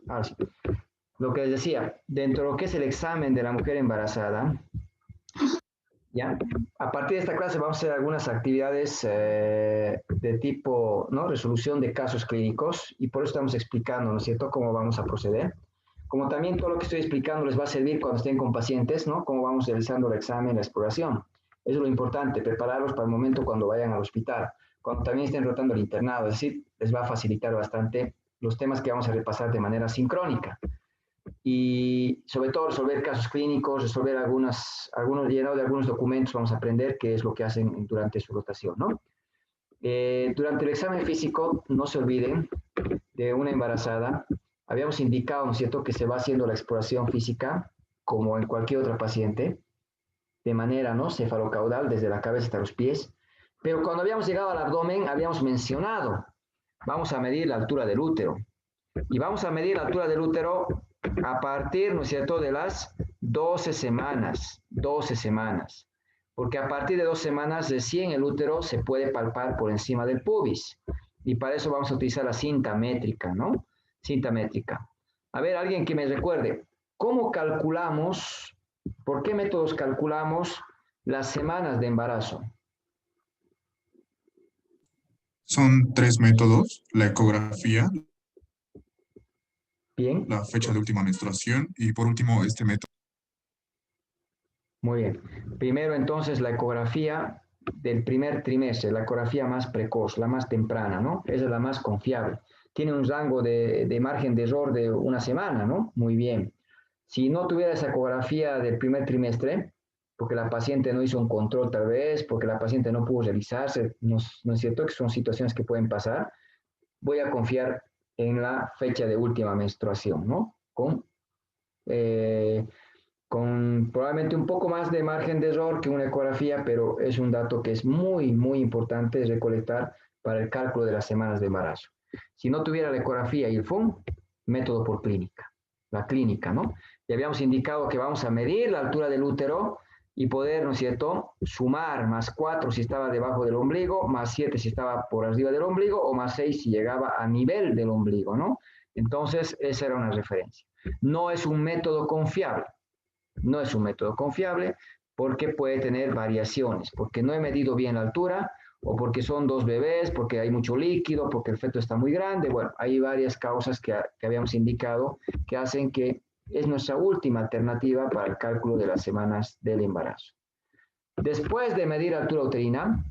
Ahora sí. Lo que les decía, dentro de lo que es el examen de la mujer embarazada, ¿ya? A partir de esta clase vamos a hacer algunas actividades de tipo, ¿no? Resolución de casos clínicos y por eso estamos explicando, ¿no es cierto?, cómo vamos a proceder. Como también todo lo que estoy explicando les va a servir cuando estén con pacientes, ¿no? Cómo vamos realizando el examen, la exploración. Eso es lo importante, prepararlos para el momento cuando vayan al hospital, cuando también estén rotando el internado, es decir, les va a facilitar bastante los temas que vamos a repasar de manera sincrónica y sobre todo resolver casos clínicos, resolver llenado de algunos documentos, vamos a aprender qué es lo que hacen durante su rotación, ¿no? Durante el examen físico, no se olviden de una embarazada, habíamos indicado, ¿no es cierto?, que se va haciendo la exploración física, como en cualquier otra paciente, de manera, ¿no?, cefalocaudal, desde la cabeza hasta los pies, pero cuando habíamos llegado al abdomen, habíamos mencionado, vamos a medir la altura del útero, y vamos a medir la altura del útero a partir, ¿no es cierto?, de las 12 semanas, porque a partir de 2 semanas recién el útero se puede palpar por encima del pubis, y para eso vamos a utilizar la cinta métrica, ¿no? Cinta métrica. A ver, alguien que me recuerde, ¿cómo calculamos, por qué métodos calculamos las semanas de embarazo? Son tres métodos: la ecografía, Bien, la fecha de última menstruación y por último este método. muy bien. Primero entonces la ecografía del primer trimestre, la ecografía más precoz, la más temprana, ¿no? Esa es la más confiable. Tiene un rango de margen de error de una semana, ¿no? Muy bien. Si no tuviera esa ecografía del primer trimestre, porque la paciente no hizo un control tal vez, porque la paciente no pudo realizarse, no es cierto que son situaciones que pueden pasar, voy a confiar en la fecha de última menstruación, ¿no? Eh, con probablemente un poco más de margen de error que una ecografía, pero es un dato que es muy, muy importante recolectar para el cálculo de las semanas de embarazo. Si no tuviera la ecografía y el FUM, método por clínica, la clínica, ¿no? Y habíamos indicado que vamos a medir la altura del útero y poder, ¿no es cierto?, sumar más 4 si estaba debajo del ombligo, más 7 si estaba por arriba del ombligo, o más 6 si llegaba a nivel del ombligo, ¿no? Entonces, esa era una referencia. No es un método confiable, no es un método confiable porque puede tener variaciones, porque no he medido bien la altura o porque son dos bebés, porque hay mucho líquido, porque el feto está muy grande. Bueno, hay varias causas que habíamos indicado que hacen que es nuestra última alternativa para el cálculo de las semanas del embarazo. Después de medir la altura uterina,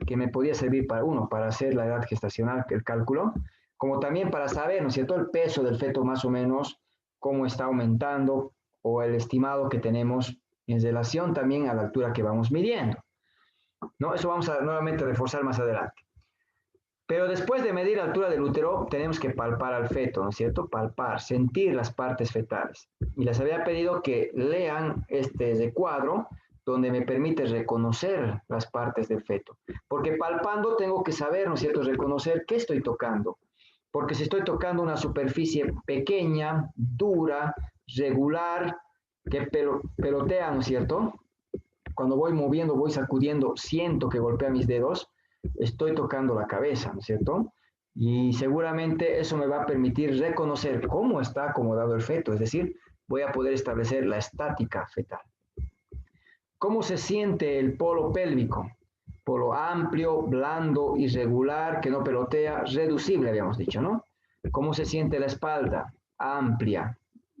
que me podía servir para uno, para hacer la edad gestacional, el cálculo, como también para saber, ¿no es cierto?, el peso del feto más o menos, cómo está aumentando o el estimado que tenemos en relación también a la altura que vamos midiendo, ¿no? Eso vamos a nuevamente reforzar más adelante. Pero después de medir la altura del útero, tenemos que palpar al feto, ¿no es cierto? Palpar, sentir las partes fetales. Y les había pedido que lean este recuadro donde me permite reconocer las partes del feto. Porque palpando tengo que saber, ¿no es cierto?, reconocer qué estoy tocando. Porque si estoy tocando una superficie pequeña, dura, regular, que pelotea, ¿no es cierto? Cuando voy moviendo, voy sacudiendo, siento que golpea mis dedos, estoy tocando la cabeza, ¿no es cierto? Y seguramente eso me va a permitir reconocer cómo está acomodado el feto, es decir, voy a poder establecer la estática fetal. ¿Cómo se siente el polo pélvico? Polo amplio, blando, irregular, que no pelotea, reducible, habíamos dicho, ¿no? ¿Cómo se siente la espalda? Amplia,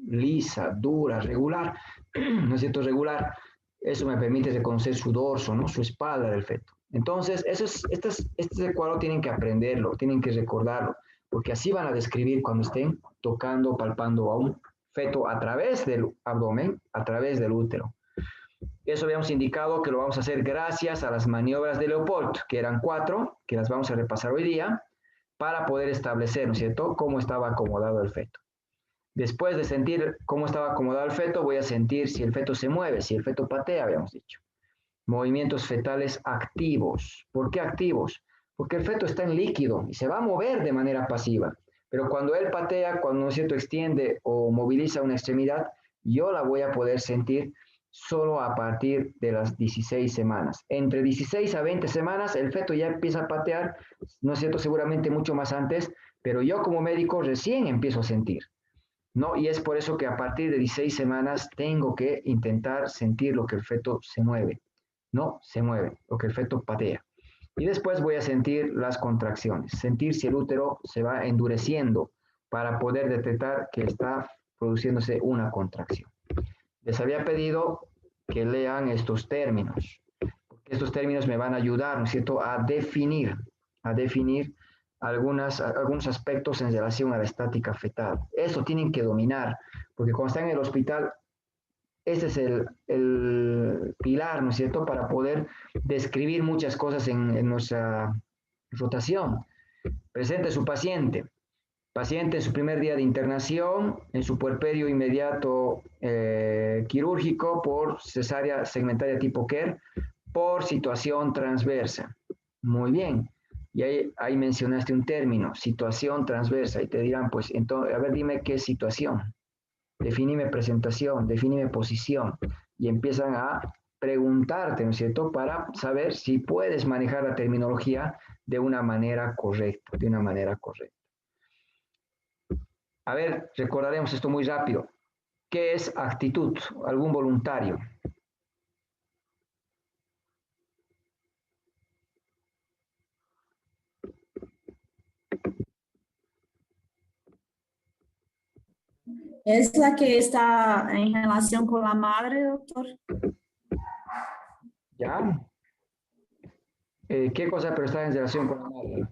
lisa, dura, regular, ¿no es cierto? Regular. Eso me permite reconocer su dorso, ¿no? Su espalda del feto. Entonces, este cuadro tienen que aprenderlo, tienen que recordarlo, porque así van a describir cuando estén tocando, palpando a un feto a través del abdomen, a través del útero. Eso habíamos indicado que lo vamos a hacer gracias a las maniobras de Leopold, que eran 4, que las vamos a repasar hoy día, para poder establecer, ¿no es cierto?, cómo estaba acomodado el feto. Después de sentir cómo estaba acomodado el feto, voy a sentir si el feto se mueve, si el feto patea, habíamos dicho. Movimientos fetales activos. ¿Por qué activos? Porque el feto está en líquido y se va a mover de manera pasiva. Pero cuando él patea, cuando, ¿no es cierto?, extiende o moviliza una extremidad, yo la voy a poder sentir solo a partir de las 16 semanas. Entre 16 a 20 semanas el feto ya empieza a patear, ¿no es cierto?, seguramente mucho más antes, pero yo como médico recién empiezo a sentir. ¿no? Y es por eso que a partir de 16 semanas tengo que intentar sentir lo que el feto se mueve, ¿no? Se mueve, lo que el feto patea. Y después voy a sentir las contracciones, sentir si el útero se va endureciendo para poder detectar que está produciéndose una contracción. Les había pedido que lean estos términos, porque estos términos me van a ayudar, ¿no es cierto?, a definir algunos aspectos en relación a la estática fetal. Eso tienen que dominar, porque cuando están en el hospital, ese es el pilar, ¿no es cierto?, para poder describir muchas cosas en nuestra rotación. Presente su paciente. Paciente en su primer día de internación, en su puerperio inmediato quirúrgico por cesárea segmentaria tipo Kerr, por situación transversa. Muy bien. Y ahí mencionaste un término, situación transversa. Y te dirán, pues, entonces, a ver, dime qué es situación. Definime presentación, definime posición. Y empiezan a preguntarte, ¿no es cierto?, para saber si puedes manejar la terminología de una manera correcta, de una manera correcta. A ver, recordaremos esto muy rápido. ¿Qué es actitud? ¿Algún voluntario? ¿Es la que está en relación con la madre, doctor? ¿Ya? ¿Qué cosa pero está en relación con la madre?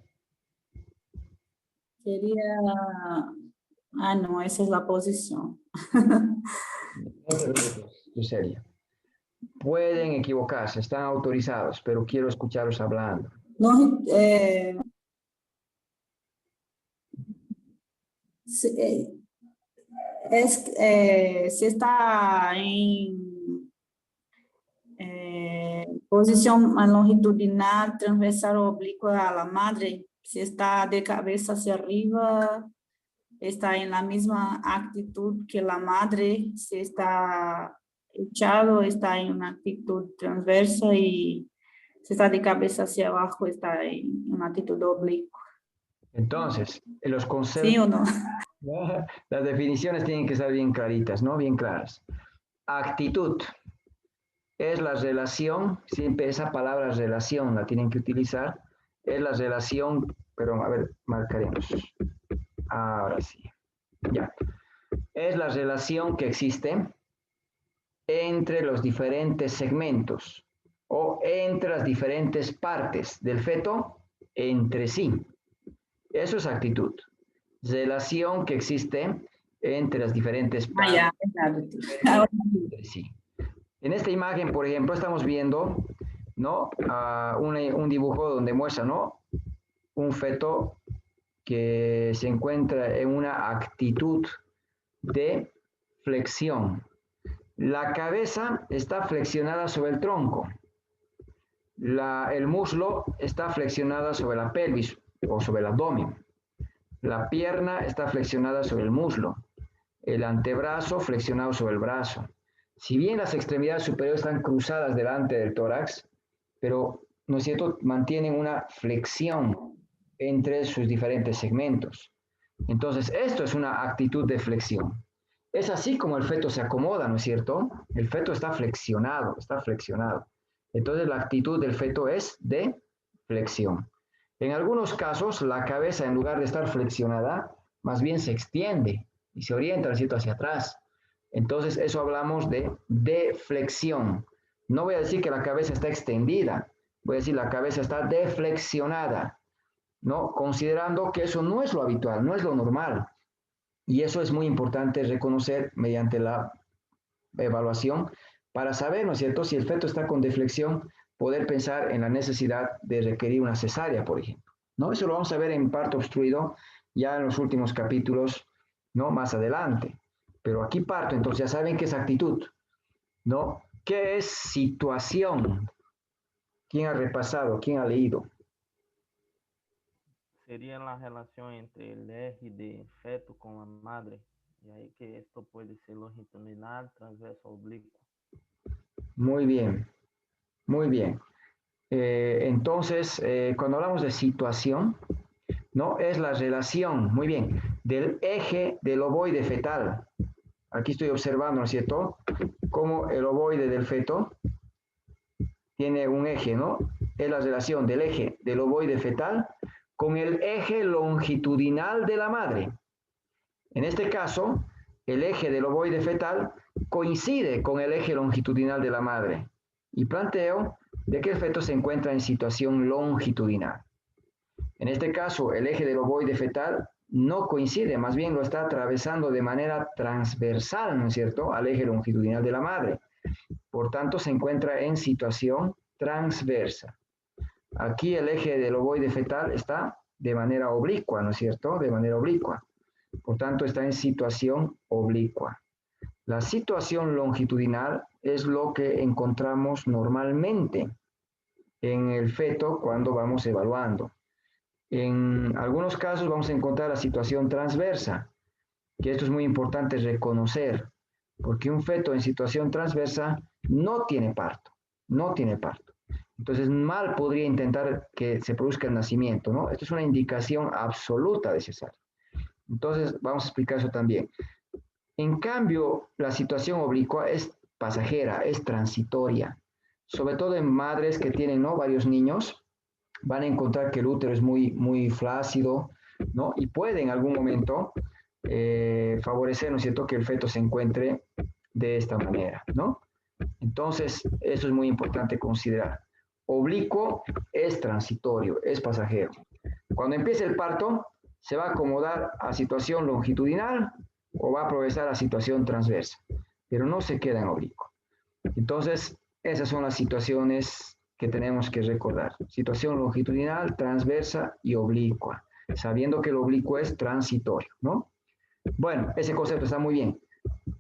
Sería... Ah, no, esa es la posición. No te preocupes, tu seria. Pueden equivocarse, están autorizados, pero quiero escucharlos hablando. No, si está en posición longitudinal, transversal o oblicua a la madre, si está de cabeza hacia arriba, está en la misma actitud que la madre, si está echado, está en una actitud transversa y si está de cabeza hacia abajo, está en una actitud oblicua. Entonces, los conceptos, ¿Sí o no? las definiciones tienen que ser bien claritas, ¿no? Bien claras. Actitud es la relación, siempre esa palabra relación la tienen que utilizar, es la relación, pero a ver, marcaremos. Ahora sí, ya. Es la relación que existe entre los diferentes segmentos o entre las diferentes partes del feto entre sí. Eso es actitud. Relación que existe entre las diferentes partes ya, del feto entre sí. En esta imagen, por ejemplo, estamos viendo, ¿no? Un dibujo donde muestra, ¿no?, un feto que se encuentra en una actitud de flexión. La cabeza está flexionada sobre el tronco. El muslo está flexionado sobre la pelvis o sobre el abdomen. La pierna está flexionada sobre el muslo. El antebrazo flexionado sobre el brazo. Si bien las extremidades superiores están cruzadas delante del tórax, pero, ¿no es cierto?, mantienen una flexión entre sus diferentes segmentos. Entonces, esto es una actitud de flexión. Es así como el feto se acomoda, ¿no es cierto? El feto está flexionado, está flexionado. Entonces, la actitud del feto es de flexión. En algunos casos, la cabeza, en lugar de estar flexionada, más bien se extiende y se orienta, ¿no es cierto?, hacia atrás. Entonces, eso hablamos de deflexión. No voy a decir que la cabeza está extendida, voy a decir la cabeza está deflexionada, ¿no? Considerando que eso no es lo habitual, no es lo normal. Y eso es muy importante reconocer mediante la evaluación para saber, ¿no es cierto?, si el feto está con deflexión, poder pensar en la necesidad de requerir una cesárea, por ejemplo, ¿no? Eso lo vamos a ver en parto obstruido ya en los últimos capítulos, ¿no?, más adelante. Pero aquí parto, entonces ya saben qué es actitud, ¿no? ¿Qué es situación? ¿Quién ha repasado? ¿Quién ha leído? Sería la relación entre el eje de feto con la madre, y ahí que esto puede ser longitudinal, transverso, oblicuo. Muy bien, muy bien. Entonces, cuando hablamos de situación, ¿no? Es la relación, muy bien, del eje del ovoide fetal. Aquí estoy observando, ¿no es cierto?, cómo el ovoide del feto tiene un eje, ¿no? Es la relación del eje del ovoide fetal con el eje longitudinal de la madre. En este caso, el eje del ovoide fetal coincide con el eje longitudinal de la madre y planteo de que el feto se encuentra en situación longitudinal. En este caso, el eje del ovoide fetal no coincide, más bien lo está atravesando de manera transversal, ¿no es cierto?, al eje longitudinal de la madre. Por tanto, se encuentra en situación transversa. Aquí el eje del ovoide fetal está de manera oblicua, ¿no es cierto?, de manera oblicua. Por tanto, está en situación oblicua. La situación longitudinal es lo que encontramos normalmente en el feto cuando vamos evaluando. En algunos casos vamos a encontrar la situación transversa, que esto es muy importante reconocer, porque un feto en situación transversa no tiene parto, no tiene parto. Entonces, mal podría intentar que se produzca el nacimiento, ¿no? Esto es una indicación absoluta de cesárea. Entonces, vamos a explicar eso también. En cambio, la situación oblicua es pasajera, es transitoria, sobre todo en madres que tienen, ¿no?, varios niños. Van a encontrar que el útero es muy flácido, ¿no? Y puede en algún momento favorecer, ¿no es cierto?, que el feto se encuentre de esta manera, ¿no? Entonces, eso es muy importante considerar. Oblicuo es transitorio, es pasajero. Cuando empiece el parto, se va a acomodar a situación longitudinal o va a progresar a situación transversa, pero no se queda en oblicuo. Entonces, esas son las situaciones que tenemos que recordar. Situación longitudinal, transversa y oblicua, sabiendo que el oblicuo es transitorio, ¿no? Bueno, ese concepto está muy bien.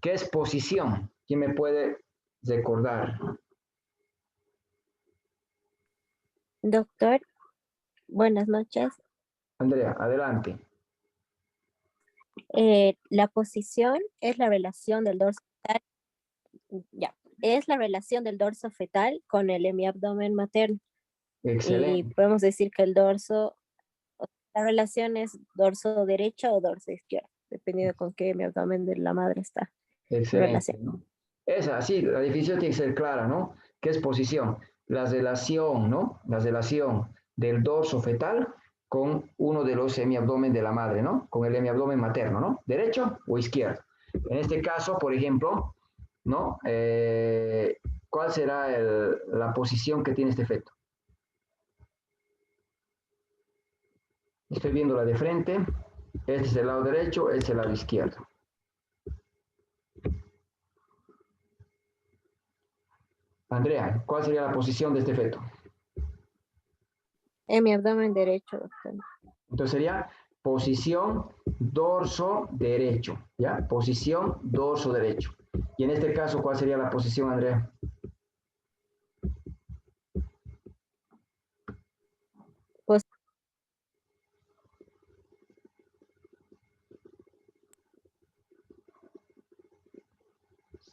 ¿Qué es posición? ¿Quién me puede recordar? Doctor, buenas noches. Andrea, adelante. La posición es la relación del dorso fetal, es la relación del dorso fetal con el hemiabdomen materno. Excelente. Y podemos decir que el dorso, la relación es dorso derecho o dorso izquierdo, dependiendo con qué hemiabdomen de la madre está. Excelente, ¿no? Esa, sí, la definición tiene que ser clara, ¿no? ¿Qué es posición? La relación, ¿no? La relación del dorso fetal con uno de los hemiabdomen de la madre, ¿no? Con el hemiabdomen materno, ¿no? ¿Derecho o izquierdo? En este caso, por ejemplo, ¿no? ¿Cuál será la posición que tiene este feto? Estoy viéndola de frente. Este es el lado derecho, este es el lado izquierdo. Andrea, ¿cuál sería la posición de este feto? En mi abdomen derecho, doctor. Entonces sería posición dorso derecho, ¿ya? Posición dorso derecho. Y en este caso, ¿cuál sería la posición, Andrea? Pues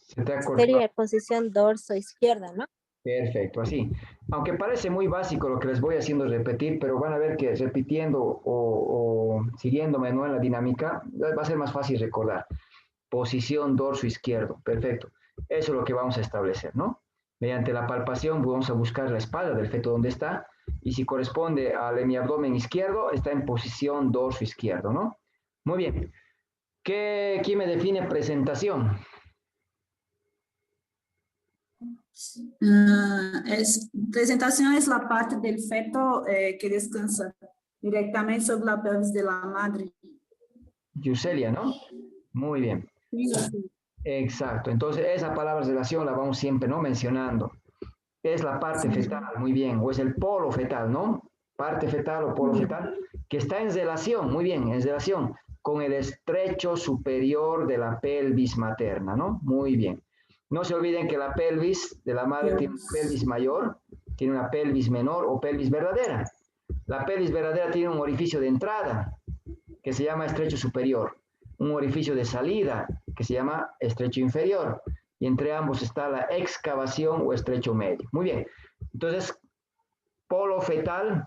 Se te ha cortado. sería posición dorso izquierda, ¿no? Perfecto, así. Aunque parece muy básico lo que les voy haciendo es repetir, pero van a ver que repitiendo o siguiéndome, ¿no?, en la dinámica, va a ser más fácil recordar. Posición dorso izquierdo, perfecto. Eso es lo que vamos a establecer, ¿no? Mediante la palpación vamos a buscar la espalda del feto donde está, y si corresponde al hemiabdomen izquierdo, está en posición dorso izquierdo, ¿no? Muy bien. ¿Quién me define presentación? Presentación es la parte del feto que descansa directamente sobre la pelvis de la madre. Yuselia, ¿no? Muy bien. Sí, sí. Exacto. Entonces, esa palabra relación la vamos siempre, ¿no?, mencionando. Es la parte fetal, muy bien, o es el polo fetal, ¿no? Parte fetal o polo fetal, que está en relación, muy bien, en relación con el estrecho superior de la pelvis materna, ¿no? Muy bien. No se olviden que la pelvis de la madre tiene una pelvis mayor, tiene una pelvis menor o pelvis verdadera. La pelvis verdadera tiene un orificio de entrada, que se llama estrecho superior, un orificio de salida, que se llama estrecho inferior, y entre ambos está la excavación o estrecho medio. Muy bien, entonces, polo fetal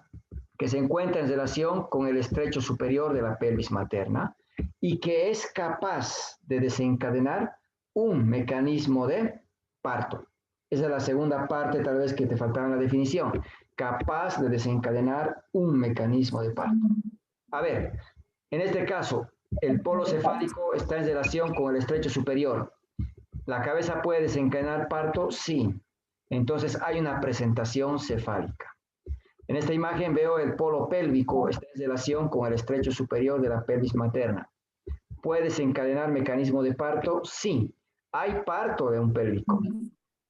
que se encuentra en relación con el estrecho superior de la pelvis materna y que es capaz de desencadenar un mecanismo de parto. Esa es la segunda parte, tal vez que te faltaba en la definición. Capaz de desencadenar un mecanismo de parto. A ver, en este caso, el polo cefálico está en relación con el estrecho superior. ¿La cabeza puede desencadenar parto? Sí. Entonces hay una presentación cefálica. En esta imagen veo el polo pélvico, está en relación con el estrecho superior de la pelvis materna. ¿Puede desencadenar mecanismo de parto? Sí. Hay parto de un pélvico.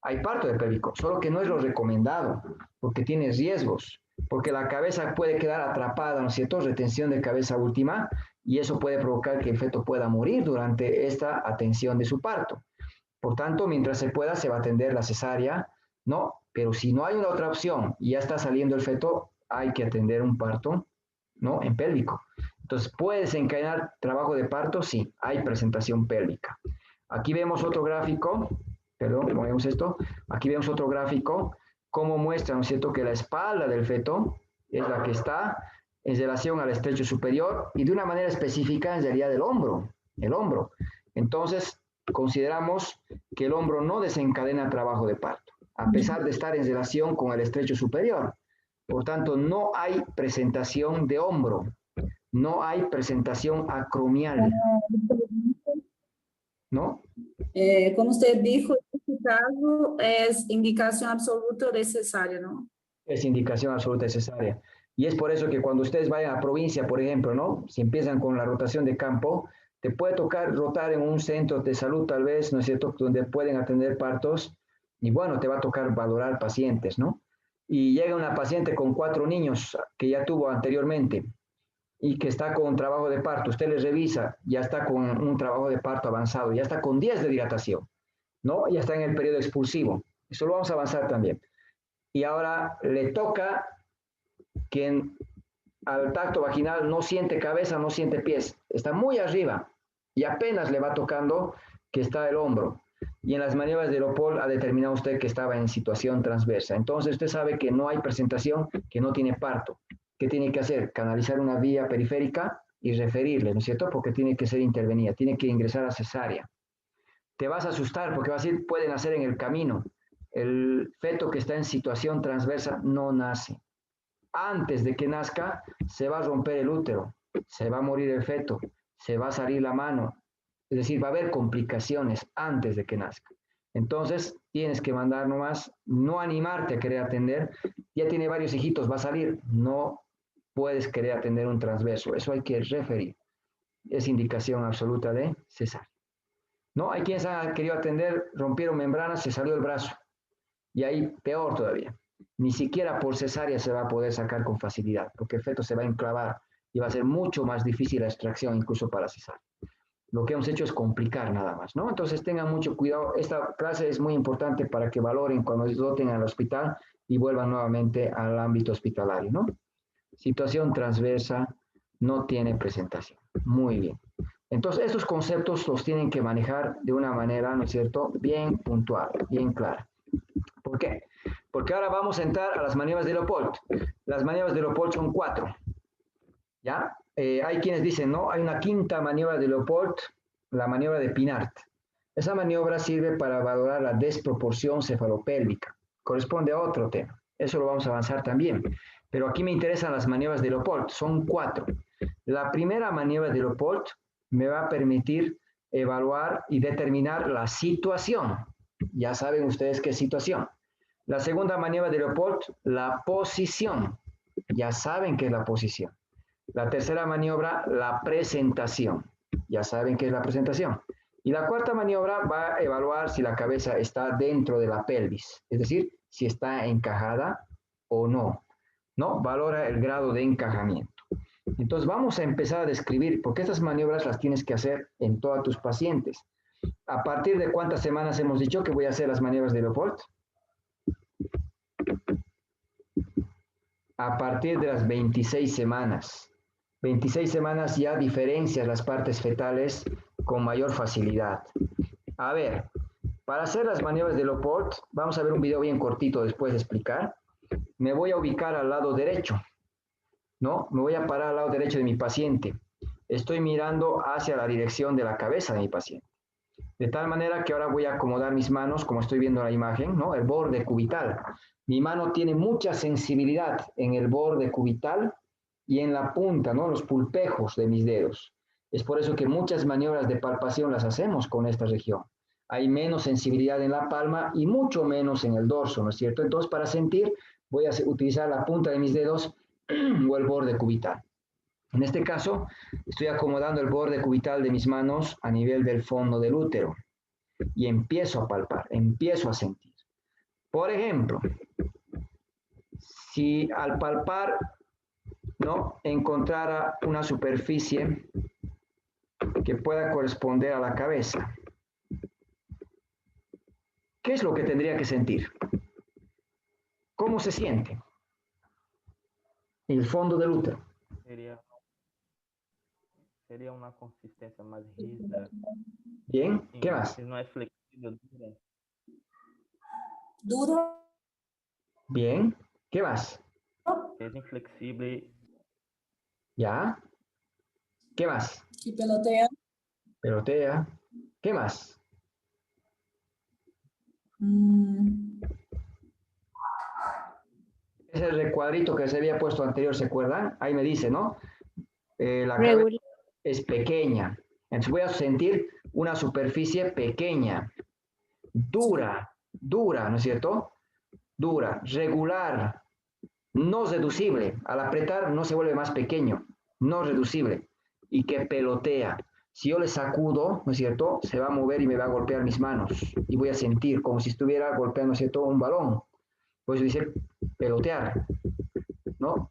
Hay parto de pélvico, solo que no es lo recomendado, porque tiene riesgos, porque la cabeza puede quedar atrapada, ¿no es cierto? Retención de cabeza última, y eso puede provocar que el feto pueda morir durante esta atención de su parto. Por tanto, mientras se pueda, se va a atender la cesárea, ¿no? Pero si no hay una otra opción y ya está saliendo el feto, hay que atender un parto, ¿no? En pélvico. Entonces, ¿puede desencadenar trabajo de parto? Sí, hay presentación pélvica. Aquí vemos otro gráfico, perdón, ponemos esto. Aquí vemos otro gráfico, cómo muestra, ¿no es cierto?, que la espalda del feto es la que está en relación al estrecho superior y de una manera específica en realidad el hombro. Entonces, consideramos que el hombro no desencadena trabajo de parto, a pesar de estar en relación con el estrecho superior. Por tanto, no hay presentación de hombro, no hay presentación acromial, ¿no? Como usted dijo, en este caso es indicación absoluta de cesárea, ¿no? Es indicación absoluta de cesárea. Y es por eso que cuando ustedes vayan a provincia, por ejemplo, ¿no? Si empiezan con la rotación de campo, te puede tocar rotar en un centro de salud tal vez, ¿no es cierto?, donde pueden atender partos y bueno, te va a tocar valorar pacientes, ¿no? Y llega una paciente con 4 niños que ya tuvo anteriormente y que está con un trabajo de parto, usted les revisa, ya está con un trabajo de parto avanzado, ya está con 10 de dilatación, ¿no? Ya está en el periodo expulsivo. Eso lo vamos a avanzar también. Y ahora le toca quien al tacto vaginal no siente cabeza, no siente pies, está muy arriba y apenas le va tocando que está el hombro. Y en las maniobras de Leopold ha determinado usted que estaba en situación transversa. Entonces usted sabe que no hay presentación, que no tiene parto. ¿Qué tiene que hacer? Canalizar una vía periférica y referirle, ¿no es cierto? Porque tiene que ser intervenida, tiene que ingresar a cesárea. Te vas a asustar porque vas a decir, pueden nacer en el camino. El feto que está en situación transversa no nace. Antes de que nazca, se va a romper el útero, se va a morir el feto, se va a salir la mano. Es decir, va a haber complicaciones antes de que nazca. Entonces, tienes que mandar nomás, no animarte a querer atender. Ya tiene varios hijitos, va a salir. No puedes querer atender un transverso. Eso hay que referir. Es indicación absoluta de cesárea. No, hay quienes han querido atender, rompieron membranas, se salió el brazo. Y ahí peor todavía. Ni siquiera por cesárea se va a poder sacar con facilidad, porque el feto se va a enclavar y va a ser mucho más difícil la extracción, incluso para cesárea. Lo que hemos hecho es complicar nada más, ¿no? Entonces tengan mucho cuidado. Esta clase es muy importante para que valoren cuando lo tengan al hospital y vuelvan nuevamente al ámbito hospitalario, ¿no? Situación transversa no tiene presentación. Muy bien. Entonces, estos conceptos los tienen que manejar de una manera, ¿no es cierto?, bien puntual, bien clara. ¿Por qué? Porque ahora vamos a entrar a las maniobras de Leopold. Las maniobras de Leopold son 4. ¿Ya? Hay quienes dicen, no, hay una quinta maniobra de Leopold, la maniobra de Pinart. Esa maniobra sirve para valorar la desproporción cefalopélvica. Corresponde a otro tema. Eso lo vamos a avanzar también. Pero aquí me interesan las maniobras de Leopold. Son 4. La primera maniobra de Leopold me va a permitir evaluar y determinar la situación. Ya saben ustedes qué situación. La segunda maniobra de Leopold, la posición. Ya saben qué es la posición. La tercera maniobra, la presentación. Ya saben qué es la presentación. Y la cuarta maniobra va a evaluar si la cabeza está dentro de la pelvis, es decir, si está encajada o no. ¿No? Valora el grado de encajamiento. Entonces vamos a empezar a describir, porque estas maniobras las tienes que hacer en todos tus pacientes. ¿A partir de cuántas semanas hemos dicho que voy a hacer las maniobras de Leopold? A partir de las 26 semanas. 26 semanas ya diferencias las partes fetales con mayor facilidad. A ver, para hacer las maniobras de Leopold, vamos a ver un video bien cortito después de explicar. Me voy a ubicar al lado derecho. ¿no? Me voy a parar al lado derecho de mi paciente. Estoy mirando hacia la dirección de la cabeza de mi paciente. De tal manera que ahora voy a acomodar mis manos, como estoy viendo en la imagen, ¿no? El borde cubital. Mi mano tiene mucha sensibilidad en el borde cubital y en la punta, ¿no? Los pulpejos de mis dedos. Es por eso que muchas maniobras de palpación las hacemos con esta región. Hay menos sensibilidad en la palma y mucho menos en el dorso, ¿no es cierto? Entonces, para sentir, voy a utilizar la punta de mis dedos o el borde cubital. En este caso, estoy acomodando el borde cubital de mis manos a nivel del fondo del útero y empiezo a palpar, empiezo a sentir. Por ejemplo, si al palpar, ¿no?, encontrara una superficie que pueda corresponder a la cabeza, ¿qué es lo que tendría que sentir? ¿Cómo se siente? En el fondo del útero. Sería una consistencia más rígida. Bien, ¿qué más? No es flexible, dura. Duro. Bien, ¿qué más? Es inflexible. ¿Ya? ¿Qué más? Y pelotea. Pelotea. ¿Qué más? Es el recuadrito que se había puesto anterior, ¿se acuerdan? Ahí me dice, ¿no? La cabeza es pequeña. Entonces voy a sentir una superficie pequeña, dura, ¿no es cierto? Dura, regular, no reducible. Al apretar no se vuelve más pequeño, no reducible. Y que pelotea. Si yo le sacudo, ¿no es cierto?, se va a mover y me va a golpear mis manos. Y voy a sentir como si estuviera golpeando, ¿no es cierto?, un balón. Por eso dice pelotear, ¿no?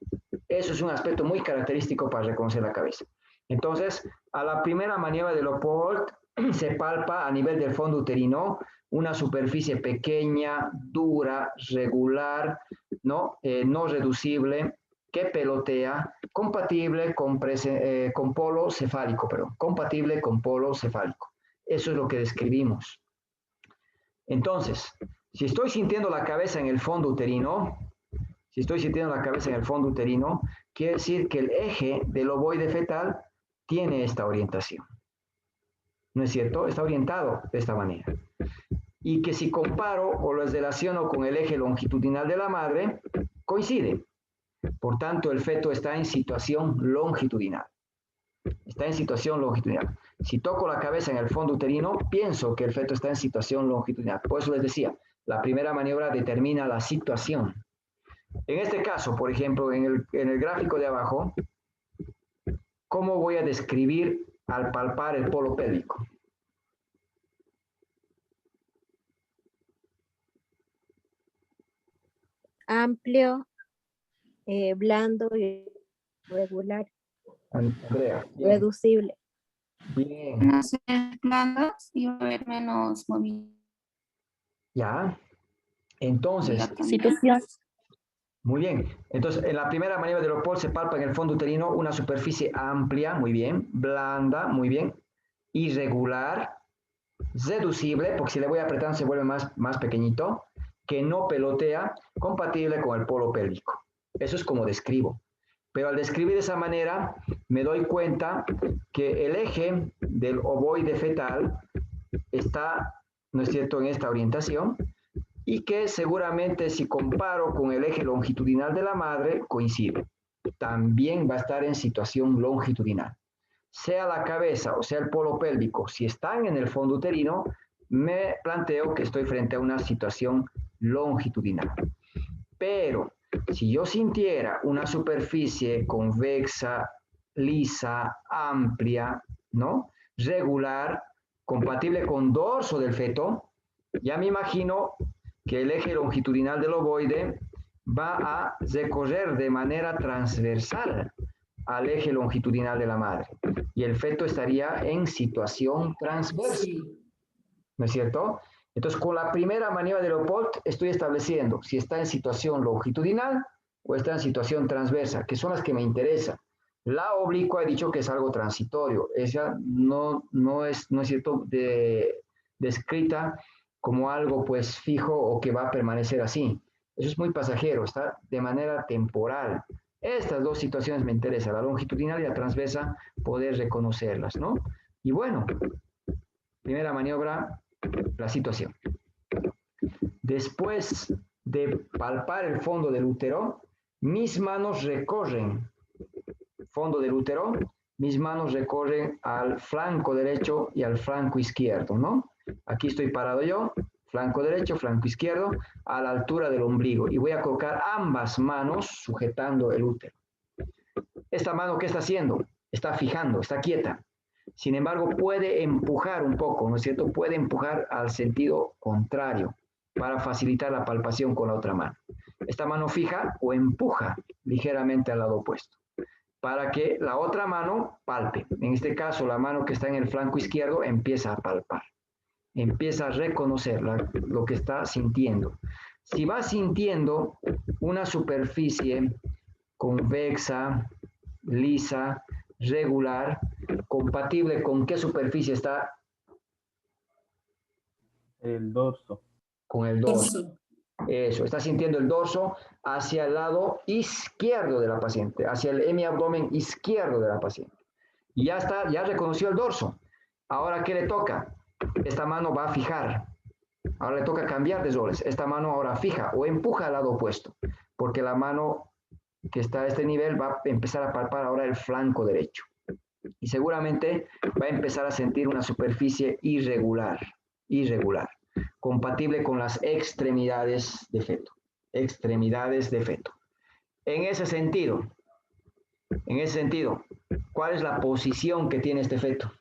Eso es un aspecto muy característico para reconocer la cabeza. Entonces, a la primera maniobra de Leopold se palpa a nivel del fondo uterino una superficie pequeña, dura, regular, ¿no? No reducible, que pelotea, compatible con polo cefálico, compatible con polo cefálico. Eso es lo que describimos. Entonces, si estoy sintiendo la cabeza en el fondo uterino, quiere decir que el eje del ovoide fetal tiene esta orientación. ¿No es cierto? Está orientado de esta manera. Y que si comparo o lo relaciono con el eje longitudinal de la madre, coincide. Por tanto, el feto está en situación longitudinal. Si toco la cabeza en el fondo uterino, pienso que el feto está en situación longitudinal. Por eso les decía, la primera maniobra determina la situación. En este caso, por ejemplo, en el gráfico de abajo, ¿cómo voy a describir al palpar el polo pélvico? Amplio, blando y regular. Andrea. Bien. Reducible. Bien. Menos blandas y va a haber menos movimiento. Ya. Entonces, Situación. muy bien. Entonces, en la primera maniobra de Leopold se palpa en el fondo uterino una superficie amplia, muy bien, blanda, muy bien, irregular, reducible, porque si le voy apretando se vuelve más pequeño, que no pelotea, compatible con el polo pélvico. Eso es como describo. Pero al describir de esa manera, me doy cuenta que el eje del ovoide fetal está, ¿no es cierto?, en esta orientación, y que seguramente si comparo con el eje longitudinal de la madre, coincide. También va a estar en situación longitudinal. Sea la cabeza o sea el polo pélvico, si están en el fondo uterino, me planteo que estoy frente a una situación longitudinal. Pero si yo sintiera una superficie convexa, lisa, amplia, ¿no?, regular, compatible con dorso del feto, ya me imagino que el eje longitudinal del ovoide va a recorrer de manera transversal al eje longitudinal de la madre y el feto estaría en situación transversa, ¿no es cierto? Entonces, con la primera maniobra de Leopold estoy estableciendo si está en situación longitudinal o está en situación transversa, que son las que me interesan. La oblicua he dicho que es algo transitorio, ella no es cierto, descrita como algo pues fijo o que va a permanecer así. Eso es muy pasajero, está de manera temporal. Estas dos situaciones me interesan, la longitudinal y la transversa, poder reconocerlas, ¿no? Y bueno, primera maniobra, la situación. Después de palpar el fondo del útero, mis manos recorren fondo del útero, mis manos recorren al flanco derecho y al flanco izquierdo, ¿no? Aquí estoy parado yo, flanco derecho, flanco izquierdo, a la altura del ombligo. Y voy a colocar ambas manos sujetando el útero. Esta mano, ¿qué está haciendo? Está fijando, está quieta. Sin embargo, puede empujar un poco, ¿no es cierto? Puede empujar al sentido contrario para facilitar la palpación con la otra mano. Esta mano fija o empuja ligeramente al lado opuesto para que la otra mano palpe. En este caso, la mano que está en el flanco izquierdo empieza a palpar. Empieza a reconocer lo que está sintiendo. Si va sintiendo una superficie convexa, lisa, regular, compatible con qué superficie está. El dorso. Con el dorso. Eso, está sintiendo el dorso hacia el lado izquierdo de la paciente, hacia el hemiabdomen izquierdo de la paciente. Y ya está, ya reconoció el dorso. Ahora, ¿qué le toca? Esta mano va a fijar. Ahora le toca cambiar de roles. Esta mano ahora fija o empuja al lado opuesto, porque la mano que está a este nivel va a empezar a palpar ahora el flanco derecho. Y seguramente va a empezar a sentir una superficie irregular, compatible con las extremidades de feto. Extremidades de feto. En ese sentido, ¿cuál es la posición que tiene este feto?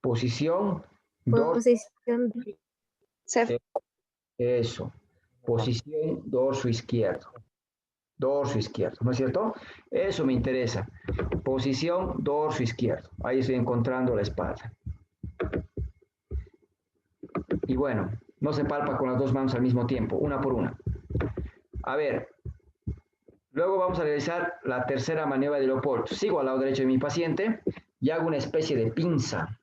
Posición eso. Posición dorso izquierdo. Dorso izquierdo, ¿no es cierto? Eso me interesa. Posición dorso izquierdo. Ahí estoy encontrando la espalda. Y bueno, no se palpa con las dos manos al mismo tiempo, una por una. A ver, luego vamos a realizar la tercera maniobra de Leopoldo. Sigo al lado derecho de mi paciente y hago una especie de pinza,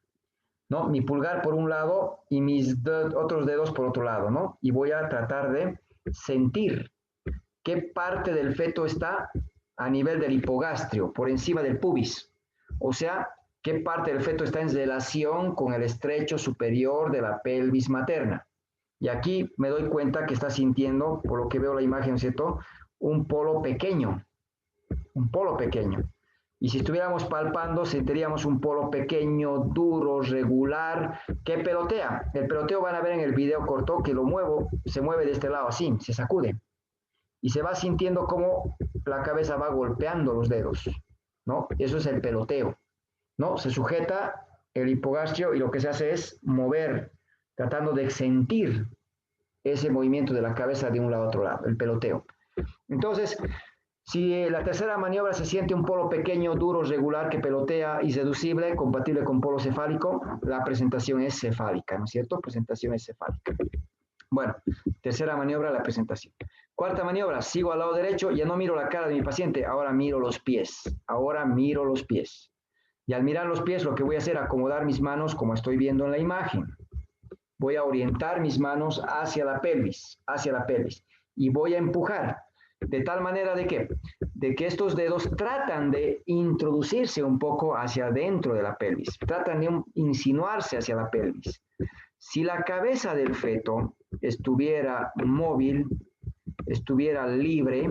¿no? Mi pulgar por un lado y mis otros dedos por otro lado, ¿no? Y voy a tratar de sentir qué parte del feto está a nivel del hipogastrio, por encima del pubis. O sea, qué parte del feto está en relación con el estrecho superior de la pelvis materna. Y aquí me doy cuenta que está sintiendo, por lo que veo la imagen, ¿cierto? Un polo pequeño. Un polo pequeño. Y si estuviéramos palpando, sentiríamos un polo pequeño, duro, regular, que pelotea. El peloteo van a ver en el video corto que lo muevo, se mueve de este lado así, se sacude. Y se va sintiendo como la cabeza va golpeando los dedos, ¿no? Eso es el peloteo, ¿no? Se sujeta el hipogastrio y lo que se hace es mover, tratando de sentir ese movimiento de la cabeza de un lado a otro lado, el peloteo. Entonces, si la tercera maniobra se siente un polo pequeño, duro, regular, que pelotea y seducible, compatible con polo cefálico, la presentación es cefálica, ¿no es cierto? Presentación es cefálica. Bueno, tercera maniobra, la presentación. Cuarta maniobra, sigo al lado derecho, ya no miro la cara de mi paciente, ahora miro los pies. Ahora miro los pies. Y al mirar los pies, lo que voy a hacer es acomodar mis manos como estoy viendo en la imagen. Voy a orientar mis manos hacia la pelvis, y voy a empujar. De tal manera de que estos dedos tratan de introducirse un poco hacia adentro de la pelvis, tratan de insinuarse hacia la pelvis. Si la cabeza del feto estuviera móvil, estuviera libre,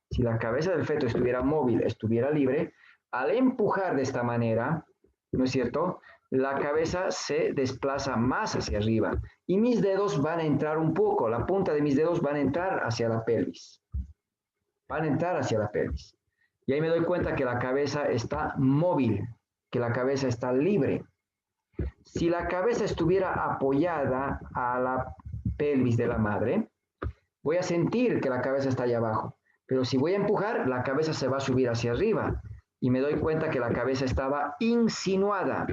si la cabeza del feto estuviera móvil, estuviera libre, al empujar de esta manera, ¿no es cierto?, la cabeza se desplaza más hacia arriba y mis dedos van a entrar un poco, la punta de mis dedos van a entrar hacia la pelvis. Van a entrar hacia la pelvis. Y ahí me doy cuenta que la cabeza está móvil, que la cabeza está libre. Si la cabeza estuviera apoyada a la pelvis de la madre, voy a sentir que la cabeza está allá abajo. Pero si voy a empujar, la cabeza se va a subir hacia arriba. Y me doy cuenta que la cabeza estaba insinuada.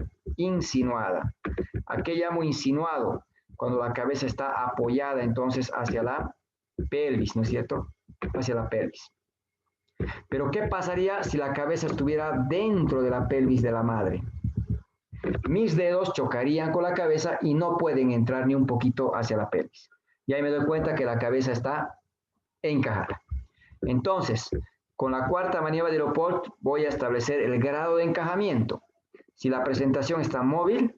¿A qué llamo insinuado? Cuando la cabeza está apoyada entonces hacia la pelvis, ¿no es cierto? Hacia la pelvis. Pero ¿qué pasaría si la cabeza estuviera dentro de la pelvis de la madre? mis dedos chocarían con la cabeza y no pueden entrar ni un poquito hacia la pelvis. Y ahí me doy cuenta que la cabeza está encajada. Entonces, con la cuarta maniobra de Leopold voy a establecer el grado de encajamiento. Si la presentación está móvil,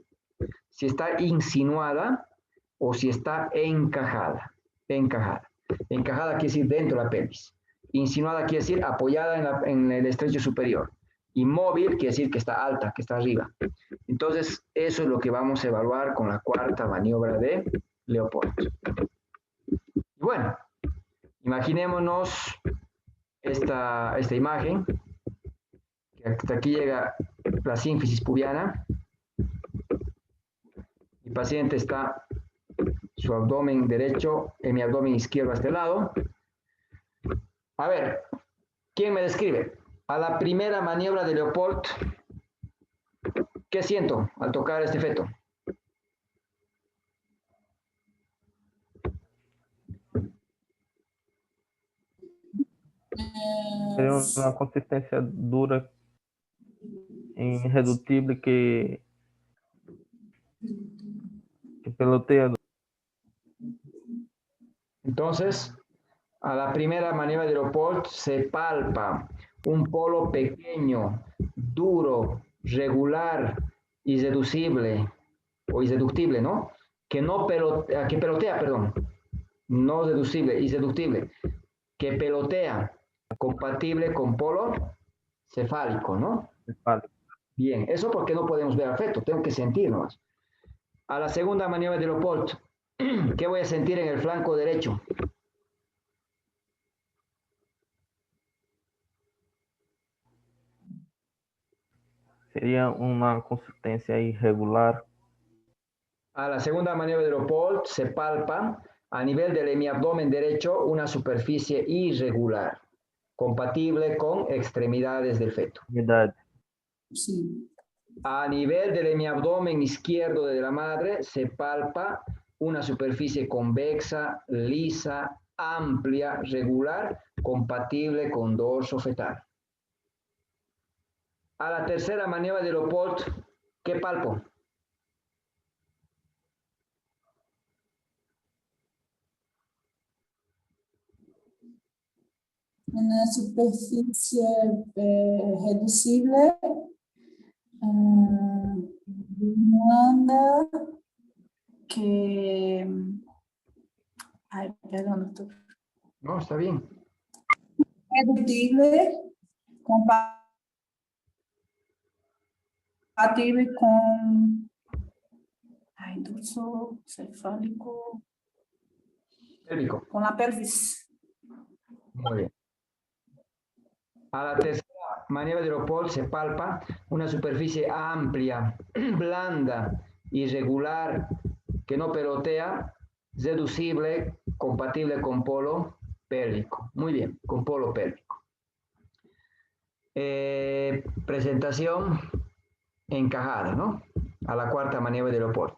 si está insinuada o si está encajada. Encajada. Encajada quiere decir dentro de la pelvis. Insinuada quiere decir apoyada en el estrecho superior. Y móvil quiere decir que está alta, que está arriba. Entonces, eso es lo que vamos a evaluar con la cuarta maniobra de Leopold. Bueno, imaginémonos esta imagen, que hasta aquí llega la sínfisis pubiana. Mi paciente está su abdomen derecho, mi abdomen izquierdo a este lado. A ver, ¿quién me describe? A la primera maniobra de Leopold, ¿qué siento al tocar este feto? Sería una consistencia dura, irreductible que pelotea. Entonces, a la primera maniobra de Leopold se palpa un polo pequeño, duro, regular, irreducible o irreductible, ¿no? Que pelotea, perdón. No deducible, irreductible. Que pelotea, compatible con polo cefálico, ¿no? Bien, eso porque no podemos ver al feto, tengo que sentir nomás. A la segunda maniobra de Leopold, ¿qué voy a sentir en el flanco derecho? Sería una consistencia irregular. A la segunda maniobra de Leopold se palpa a nivel del hemiabdomen derecho una superficie irregular, compatible con extremidades del feto. Sí. A nivel del hemiabdomen izquierdo de la madre se palpa una superficie convexa, lisa, amplia, regular, compatible con dorso fetal. A la tercera maniobra de Leopold, ¿qué palpo? Una superficie reducible, blanda, que... Ay, perdón, doctor. No, está bien. Reductible, compatible con... Ay, dorso cefálico. Pélvico. Con la pelvis. Muy bien. A la tercera maniobra de Leopold se palpa una superficie amplia, blanda, irregular, que no pelotea, reducible, compatible con polo pélvico. Muy bien, con polo pélvico. Presentación encajada, ¿no? A la cuarta maniobra de Leopold.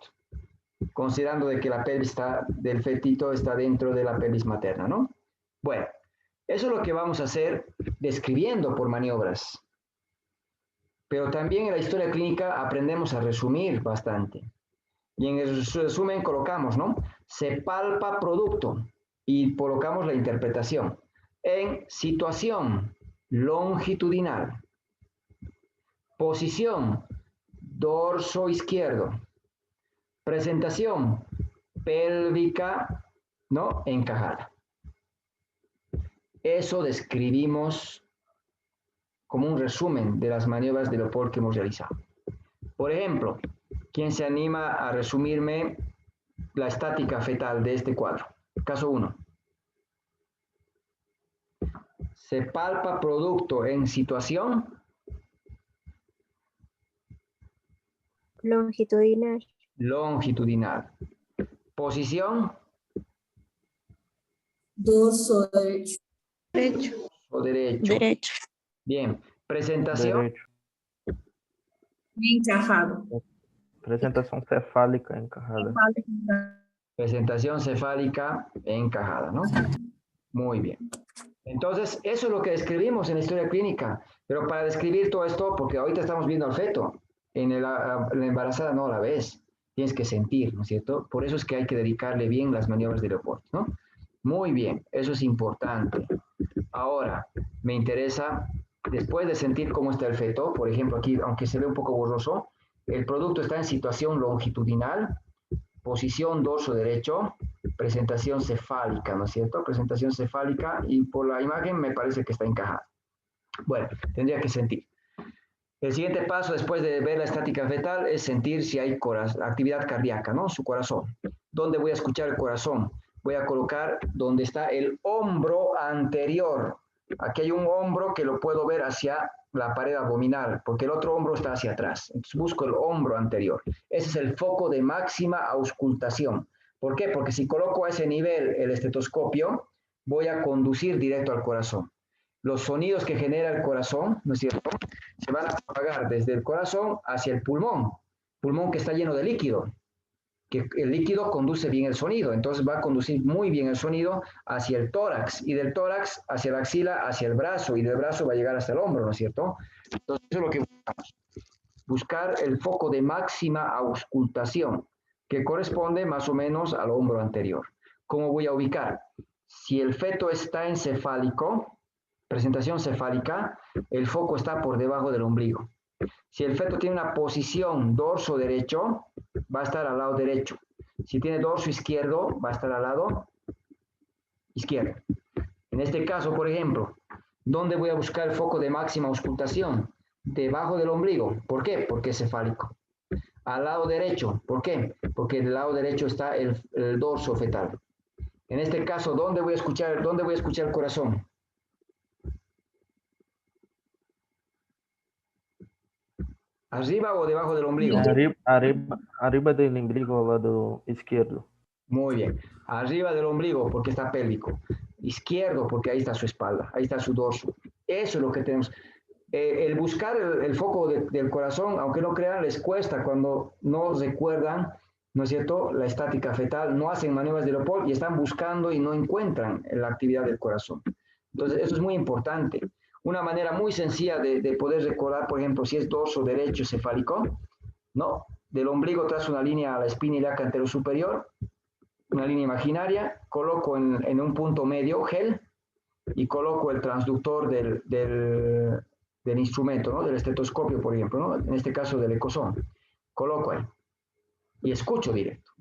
Considerando de que la pelvis del fetito está dentro de la pelvis materna, ¿no? Bueno. Eso es lo que vamos a hacer describiendo por maniobras. Pero también en la historia clínica aprendemos a resumir bastante. Y en el resumen colocamos, ¿no? Se palpa producto y colocamos la interpretación. En situación longitudinal. Posición dorso izquierdo. Presentación pélvica, ¿no? Encajada. Eso describimos como un resumen de las maniobras de Leopold que hemos realizado. Por ejemplo, ¿quién se anima a resumirme la estática fetal de este cuadro? Caso 1. Se palpa producto en situación longitudinal. Longitudinal. Posición Dorso derecho. o derecho. Derecho. Bien. Presentación. Derecho. Encajado. Presentación cefálica encajada. Presentación cefálica encajada, ¿no? Muy bien. Entonces, eso es lo que describimos en la historia clínica. Pero para describir todo esto, porque ahorita estamos viendo al feto, la embarazada no la ves, tienes que sentir, ¿no es cierto? Por eso es que hay que dedicarle bien las maniobras de Leopold, ¿no? Muy bien, eso es importante. Ahora, me interesa, después de sentir cómo está el feto, por ejemplo, aquí, aunque se ve un poco borroso, el producto está en situación longitudinal, posición dorso derecho, presentación cefálica, ¿no es cierto? Presentación cefálica, y por la imagen me parece que está encajada. Bueno, tendría que sentir. El siguiente paso después de ver la estática fetal es sentir si hay actividad cardíaca, ¿no? Su corazón. ¿Dónde voy a escuchar el corazón? Voy a colocar donde está el hombro anterior. Aquí hay un hombro que lo puedo ver hacia la pared abdominal, porque el otro hombro está hacia atrás. Entonces busco el hombro anterior. Ese es el foco de máxima auscultación. ¿Por qué? Porque si coloco a ese nivel el estetoscopio, voy a conducir directo al corazón. Los sonidos que genera el corazón, ¿no es cierto?, se van a propagar desde el corazón hacia el pulmón que está lleno de líquido, que el líquido conduce bien el sonido, entonces va a conducir muy bien el sonido hacia el tórax, y del tórax hacia la axila, hacia el brazo, y del brazo va a llegar hasta el hombro, ¿no es cierto? Entonces eso es lo que buscamos, buscar el foco de máxima auscultación, que corresponde más o menos al hombro anterior. ¿Cómo voy a ubicar? Si el feto está encefálico, presentación cefálica, el foco está por debajo del ombligo. Si el feto tiene una posición dorso derecho, va a estar al lado derecho. Si tiene dorso izquierdo, va a estar al lado izquierdo. En este caso, por ejemplo, ¿dónde voy a buscar el foco de máxima auscultación? Debajo del ombligo. ¿Por qué? Porque es cefálico. Al lado derecho. ¿Por qué? Porque del lado derecho está el dorso fetal. En este caso, ¿dónde voy a escuchar el corazón? ¿Arriba o debajo del ombligo? Arriba del ombligo, lado izquierdo. Muy bien. Arriba del ombligo, porque está pélvico. Izquierdo, porque ahí está su espalda, ahí está su dorso. Eso es lo que tenemos. El buscar el foco del corazón, aunque no crean, les cuesta cuando no recuerdan, ¿no es cierto?, la estática fetal, no hacen maniobras de Leopold y están buscando y no encuentran la actividad del corazón. Entonces, eso es muy importante. Una manera muy sencilla de poder recordar, por ejemplo, si es dorso derecho cefálico, ¿no? Del ombligo trazo una línea a la espina ilíaca anterosuperior, una línea imaginaria, coloco en un punto medio gel y coloco el transductor del instrumento, ¿no? Del estetoscopio, por ejemplo, ¿no? En este caso del ecosón. Coloco ahí y escucho directo,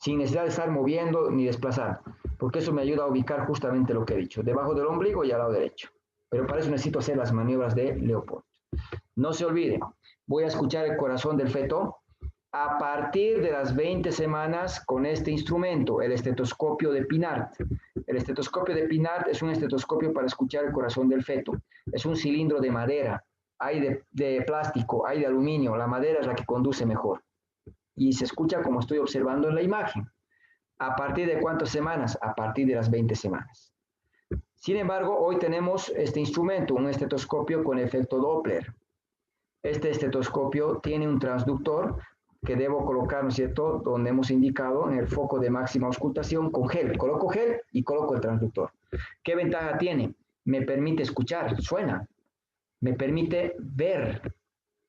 sin necesidad de estar moviendo ni desplazando, porque eso me ayuda a ubicar justamente lo que he dicho, debajo del ombligo y al lado derecho. Pero para eso necesito hacer las maniobras de Leopold. No se olviden, voy a escuchar el corazón del feto a partir de las 20 semanas con este instrumento, el estetoscopio de Pinart. El estetoscopio de Pinart es un estetoscopio para escuchar el corazón del feto. Es un cilindro de madera, hay de plástico, hay de aluminio. La madera es la que conduce mejor. Y se escucha como estoy observando en la imagen. ¿A partir de cuántas semanas? A partir de las 20 semanas. Sin embargo, hoy tenemos este instrumento, un estetoscopio con efecto Doppler. Este estetoscopio tiene un transductor que debo colocar, ¿no es cierto?, donde hemos indicado en el foco de máxima auscultación con gel. Coloco gel y coloco el transductor. ¿Qué ventaja tiene? Me permite escuchar, suena. Me permite ver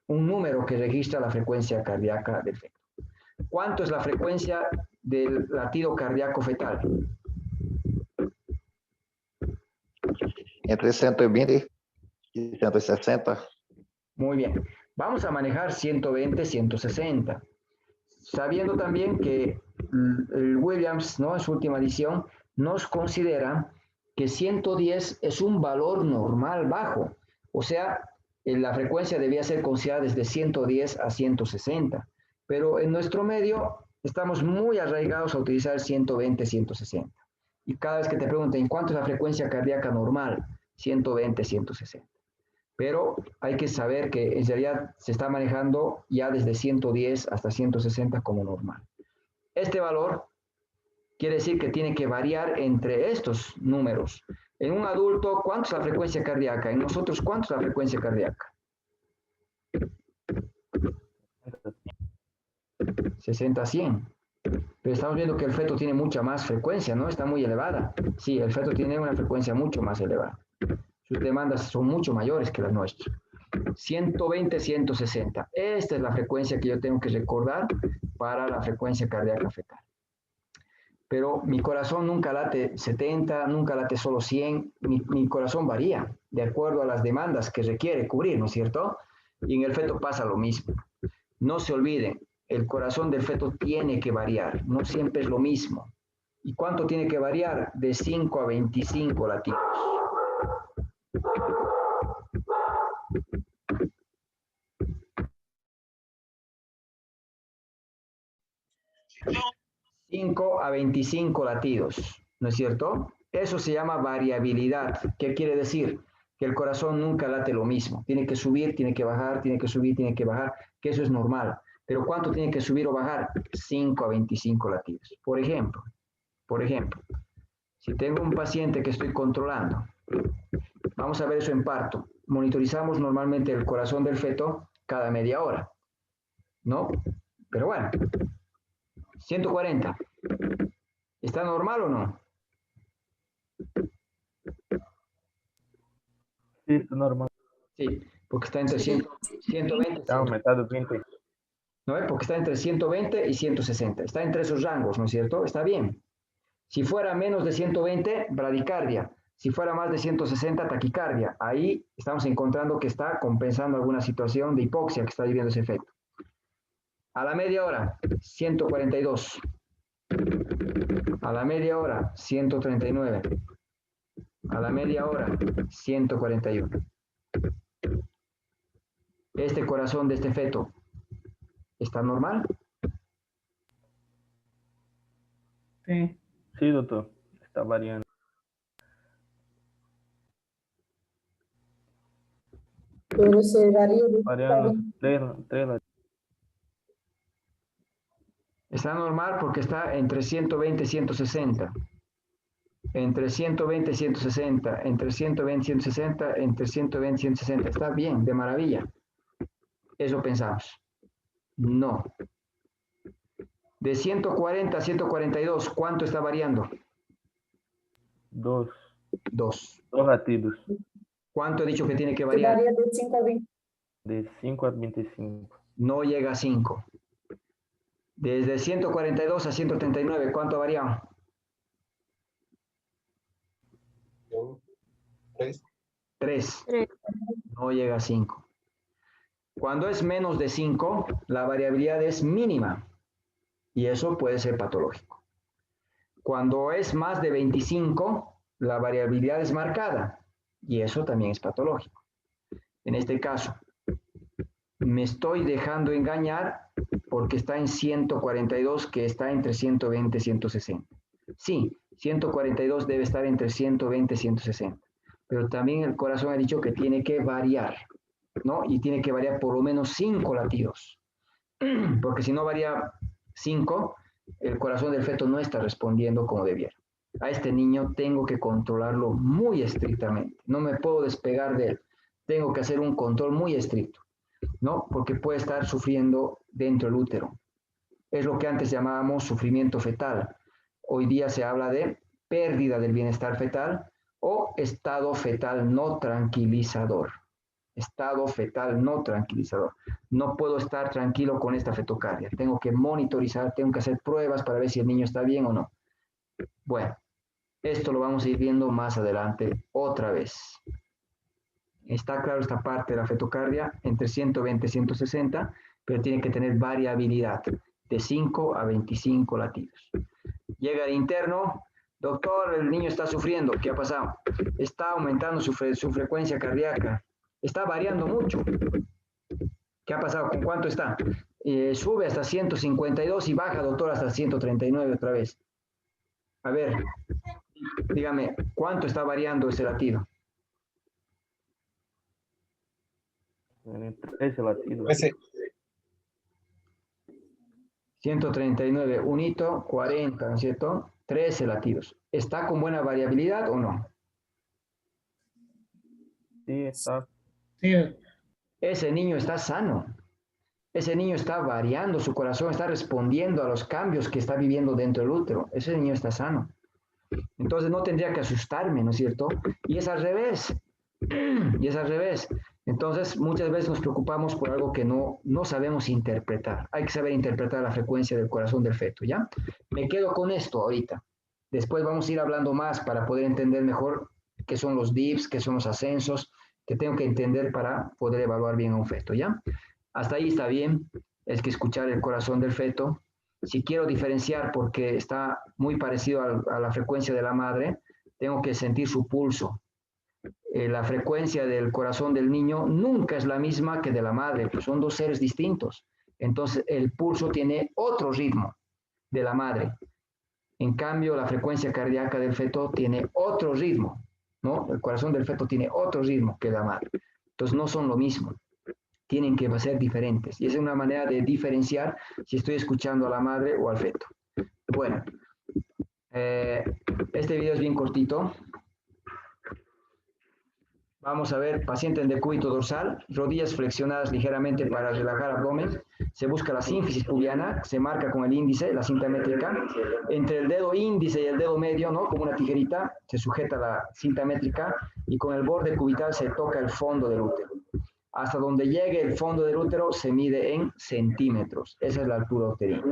un número que registra la frecuencia cardíaca del feto. ¿Cuánto es la frecuencia del latido cardíaco fetal? Entre 120 y 160. Muy bien. Vamos a manejar 120, 160. Sabiendo también que el Williams, ¿no?, en su última edición, nos considera que 110 es un valor normal bajo. O sea, la frecuencia debía ser considerada desde 110 a 160. Pero en nuestro medio estamos muy arraigados a utilizar 120, 160. Y cada vez que te pregunten, ¿cuánto es la frecuencia cardíaca normal? 120, 160. Pero hay que saber que en realidad se está manejando ya desde 110 hasta 160 como normal. Este valor quiere decir que tiene que variar entre estos números. En un adulto, ¿cuánto es la frecuencia cardíaca? En nosotros, ¿cuánto es la frecuencia cardíaca? 60 a 100. Pero estamos viendo que el feto tiene mucha más frecuencia, ¿no? Está muy elevada. Sí, el feto tiene una frecuencia mucho más elevada. Sus demandas son mucho mayores que las nuestras. 120, 160. Esta es la frecuencia que yo tengo que recordar para la frecuencia cardíaca fetal. Pero mi corazón nunca late 70, nunca late solo 100. Mi corazón varía de acuerdo a las demandas que requiere cubrir, ¿no es cierto? Y en el feto pasa lo mismo. No se olviden, el corazón del feto tiene que variar, no siempre es lo mismo. ¿Y cuánto tiene que variar? De 5 a 25 latidos. ...5 a 25 latidos, ¿no es cierto? Eso se llama variabilidad. ¿Qué quiere decir? Que el corazón nunca late lo mismo. Tiene que subir, tiene que bajar, tiene que subir, tiene que bajar, que eso es normal. Pero ¿cuánto tiene que subir o bajar? 5 a 25 latidos. Por ejemplo, si tengo un paciente que estoy controlando, vamos a ver eso en parto. Monitorizamos normalmente el corazón del feto cada media hora, ¿no? Pero bueno, 140. ¿Está normal o no? Sí, es normal. Sí, porque está entre 100, 120. Está aumentado 20. ¿No es? Porque está entre 120 y 160. Está entre esos rangos, ¿no es cierto? Está bien. Si fuera menos de 120, bradicardia. Si fuera más de 160, taquicardia. Ahí estamos encontrando que está compensando alguna situación de hipoxia que está viviendo ese efecto. A la media hora, 142. A la media hora, 139. A la media hora, 141. Este corazón de este feto, ¿está normal? Sí. Sí, doctor. Está variando. Pero se varía de Variando 3 latidos. Está normal porque está entre 120 y 160. Entre 120 y 160. Entre 120 y 160. Entre 120 y 160. Está bien, de maravilla. Eso pensamos. No. De 140 a 142, ¿cuánto está variando? 2 2. latidos. ¿Cuánto he dicho que tiene que Se variar? varía de 5 a 20. De 5 a 25. No llega a 5. Desde 142 a 139, ¿cuánto ha variado? 3. 3. Tres. No llega a 5. Cuando es menos de 5, la variabilidad es mínima y eso puede ser patológico. Cuando es más de 25, la variabilidad es marcada y eso también es patológico. En este caso, me estoy dejando engañar porque está en 142, que está entre 120 y 160. Sí, 142 debe estar entre 120 y 160, pero también el corazón ha dicho que tiene que variar, ¿no? Y tiene que variar por lo menos 5 latidos, porque si no varía 5, el corazón del feto no está respondiendo como debiera. A este niño tengo que controlarlo muy estrictamente, no me puedo despegar de él, tengo que hacer un control muy estricto, ¿no? Porque puede estar sufriendo dentro del útero. Es lo que antes llamábamos sufrimiento fetal. Hoy día se habla de pérdida del bienestar fetal o estado fetal no tranquilizador. Estado fetal no tranquilizador. No puedo estar tranquilo con esta fetocardia. Tengo que monitorizar, tengo que hacer pruebas para ver si el niño está bien o no. Bueno, esto lo vamos a ir viendo más adelante otra vez. Está claro esta parte de la fetocardia entre 120 y 160, pero tiene que tener variabilidad de 5 a 25 latidos. Llega el interno, doctor, el niño está sufriendo, ¿qué ha pasado? Está aumentando su frecuencia cardíaca, está variando mucho. ¿Qué ha pasado? ¿Con cuánto está? Sube hasta 152 y baja, doctor, hasta 139 otra vez. A ver, dígame, ¿cuánto está variando ese latido? 13 latidos. 139, un hito, 40, ¿no es cierto? 13 latidos. ¿Está con buena variabilidad o no? Sí, está. Sí. Ese niño está sano. Ese niño está variando, su corazón está respondiendo a los cambios que está viviendo dentro del útero. Ese niño está sano. Entonces no tendría que asustarme, ¿no es cierto? Y es al revés. Y es al revés. Entonces Entonces, muchas veces nos preocupamos por algo que no sabemos interpretar. Hay que saber interpretar la frecuencia del corazón del feto, ¿ya? Me quedo con esto ahorita. Después vamos a ir hablando más para poder entender mejor qué son los dips, qué son los ascensos, que tengo que entender para poder evaluar bien a un feto, ¿ya? Hasta ahí está bien, es que escuchar el corazón del feto. Si quiero diferenciar porque está muy parecido a la frecuencia de la madre, tengo que sentir su pulso. La frecuencia del corazón del niño nunca es la misma que de la madre, pues son dos seres distintos. Entonces, el pulso tiene otro ritmo de la madre. En cambio, la frecuencia cardíaca del feto tiene otro ritmo, ¿no? El corazón del feto tiene otro ritmo que la madre. Entonces, no son lo mismo. Tienen que ser diferentes. Y esa es una manera de diferenciar si estoy escuchando a la madre o al feto. Bueno, este video es bien cortito. Vamos a ver, paciente en decúbito dorsal, rodillas flexionadas ligeramente para relajar abdomen. Se busca la sínfisis pubiana, se marca con el índice, la cinta métrica. Entre el dedo índice y el dedo medio, ¿no? Como una tijerita, se sujeta la cinta métrica y con el borde cubital se toca el fondo del útero. Hasta donde llegue el fondo del útero se mide en centímetros. Esa es la altura uterina.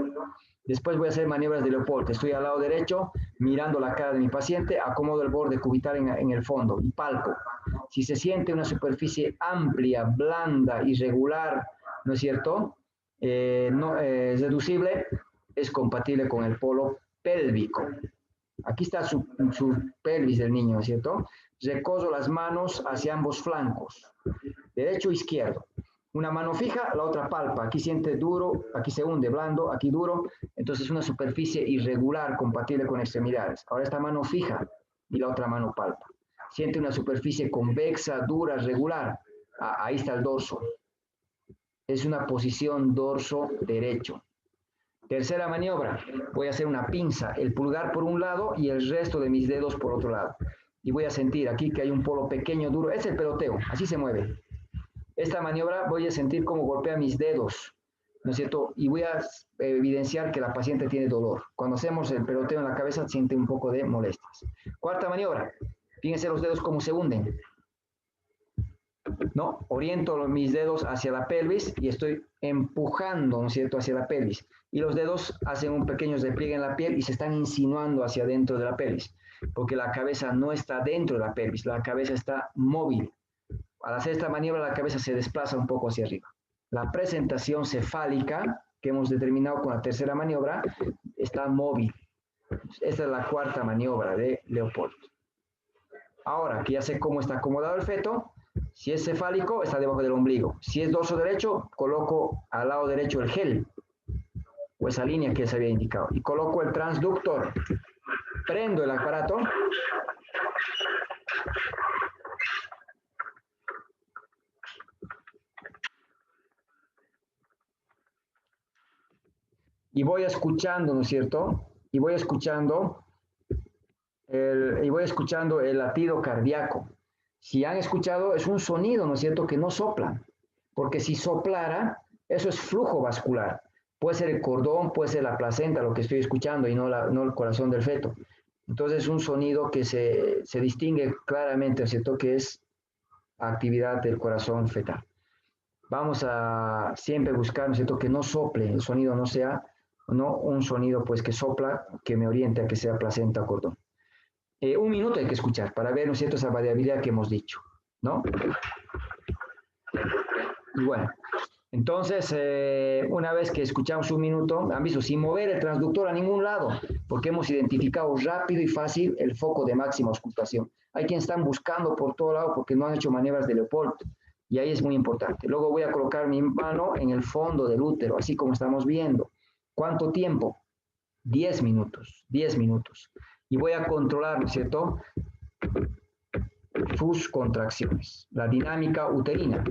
Después voy a hacer maniobras de Leopold. Estoy al lado derecho, mirando la cara de mi paciente, acomodo el borde cubital en el fondo y palpo. Si se siente una superficie amplia, blanda, irregular, ¿no es cierto? Es reducible, es compatible con el polo pélvico. Aquí está su pelvis del niño, ¿no es cierto? Recojo las manos hacia ambos flancos, derecho e izquierdo. Una mano fija, la otra palpa. Aquí siente duro, aquí se hunde, blando, aquí duro. Entonces una superficie irregular compatible con extremidades. Ahora esta mano fija y la otra mano palpa. Siente una superficie convexa, dura, regular. Ahí está el dorso. Es una posición dorso derecho. Tercera maniobra. Voy a hacer una pinza. El pulgar por un lado y el resto de mis dedos por otro lado. Y voy a sentir aquí que hay un polo pequeño, duro. Es el peloteo. Así se mueve. Esta maniobra voy a sentir cómo golpea mis dedos, ¿no es cierto? Y voy a evidenciar que la paciente tiene dolor. Cuando hacemos el peloteo en la cabeza, siente un poco de molestias. Cuarta maniobra. Fíjense los dedos cómo se hunden. ¿No? Oriento mis dedos hacia la pelvis y estoy empujando, ¿no es cierto?, hacia la pelvis. Y los dedos hacen un pequeño despliegue en la piel y se están insinuando hacia dentro de la pelvis, porque la cabeza no está dentro de la pelvis, la cabeza está móvil. Al hacer esta maniobra, la cabeza se desplaza un poco hacia arriba. La presentación cefálica, que hemos determinado con la tercera maniobra, está móvil. Esta es la cuarta maniobra de Leopold. Ahora que ya sé cómo está acomodado el feto, si es cefálico, está debajo del ombligo. Si es dorso derecho, coloco al lado derecho el gel, o esa línea que les había indicado. Y coloco el transductor. Prendo el aparato. Y voy escuchando, ¿no es cierto? Y voy escuchando el latido cardíaco. Si han escuchado, es un sonido, ¿no es cierto?, que no sopla. Porque si soplara, eso es flujo vascular. Puede ser el cordón, puede ser la placenta, lo que estoy escuchando, y no el corazón del feto. Entonces, es un sonido que se distingue claramente, ¿no es cierto?, que es actividad del corazón fetal. Vamos a siempre buscar, ¿no es cierto?, que no sople, el sonido no sea un sonido pues que sopla, que me oriente a que sea placenta o cordón. Un minuto hay que escuchar para ver, ¿no es cierto?, esa variabilidad que hemos dicho, ¿no? Y bueno, entonces, una vez que escuchamos un minuto, han visto, sin mover el transductor a ningún lado, porque hemos identificado rápido y fácil el foco de máxima auscultación. Hay quienes están buscando por todo lado porque no han hecho maniobras de Leopold, y ahí es muy importante. Luego voy a colocar mi mano en el fondo del útero, así como estamos viendo. ¿Cuánto tiempo? 10 minutos, 10 minutos. Y voy a controlar, ¿no es cierto?, sus contracciones, la dinámica uterina.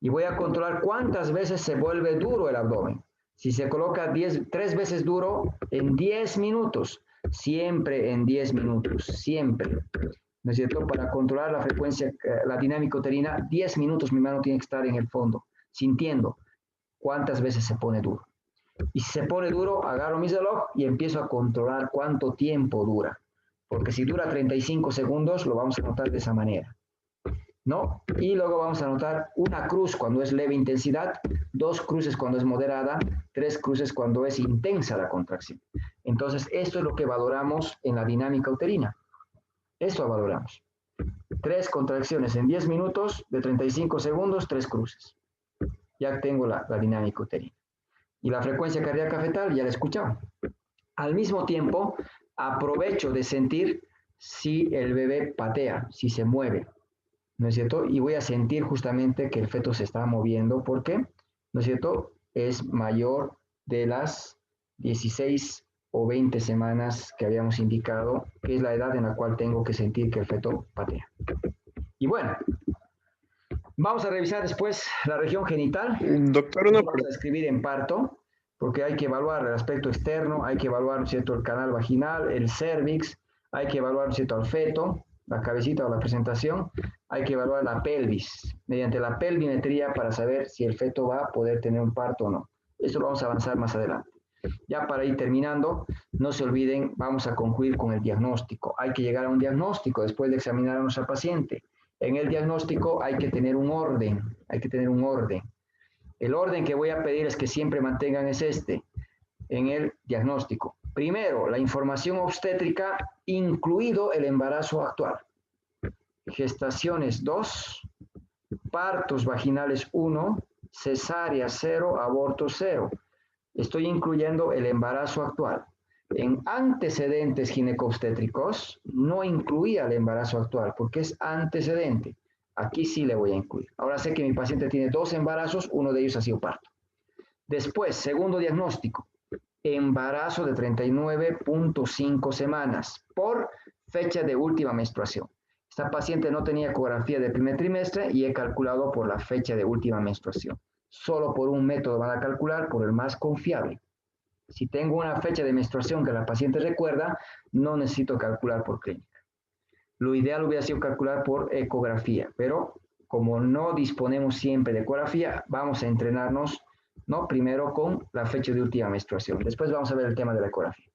Y voy a controlar cuántas veces se vuelve duro el abdomen. Si se coloca 3 veces duro en 10 minutos, siempre en 10 minutos, siempre. ¿No es cierto? Para controlar la frecuencia, la dinámica uterina, 10 minutos mi mano tiene que estar en el fondo, sintiendo cuántas veces se pone duro. Y si se pone duro, agarro mi reloj y empiezo a controlar cuánto tiempo dura. Porque si dura 35 segundos, lo vamos a notar de esa manera. ¿no? Y luego vamos a anotar una cruz cuando es leve intensidad, 2 cruces cuando es moderada, 3 cruces cuando es intensa la contracción. Entonces, esto es lo que valoramos en la dinámica uterina. Esto valoramos. 3 contracciones en 10 minutos, de 35 segundos, 3 cruces. Ya tengo la dinámica uterina. Y la frecuencia cardíaca fetal ya la he escuchado. Al mismo tiempo, aprovecho de sentir si el bebé patea, si se mueve, ¿no es cierto? Y voy a sentir justamente que el feto se está moviendo porque, ¿no es cierto?, es mayor de las 16 o 20 semanas que habíamos indicado, que es la edad en la cual tengo que sentir que el feto patea. Y bueno, vamos a revisar después la región genital. Doctor, Vamos a escribir en parto, porque hay que evaluar el aspecto externo, hay que evaluar, ¿no es cierto?, el canal vaginal, el cervix, hay que evaluar, ¿no es cierto?, al feto, la cabecita o la presentación, hay que evaluar la pelvis, mediante la pelvimetría para saber si el feto va a poder tener un parto o no. Eso lo vamos a avanzar más adelante. Ya para ir terminando, no se olviden, vamos a concluir con el diagnóstico. Hay que llegar a un diagnóstico después de examinar a nuestra paciente. En el diagnóstico hay que tener un orden, hay que tener un orden. El orden que voy a pedir es que siempre mantengan es este, en el diagnóstico. Primero, la información obstétrica, incluido el embarazo actual. Gestaciones 2, partos vaginales 1, cesárea 0, aborto 0. Estoy incluyendo el embarazo actual. En antecedentes ginecobstétricos no incluía el embarazo actual porque es antecedente. Aquí sí le voy a incluir. Ahora sé que mi paciente tiene 2 embarazos, uno de ellos ha sido parto. Después, segundo diagnóstico, embarazo de 39.5 semanas por fecha de última menstruación. Esta paciente no tenía ecografía del primer trimestre y he calculado por la fecha de última menstruación. Solo por un método van a calcular, por el más confiable. Si tengo una fecha de menstruación que la paciente recuerda, no necesito calcular por clínica. Lo ideal hubiera sido calcular por ecografía, pero como no disponemos siempre de ecografía, vamos a entrenarnos, ¿no?, primero con la fecha de última menstruación. Después vamos a ver el tema de la ecografía.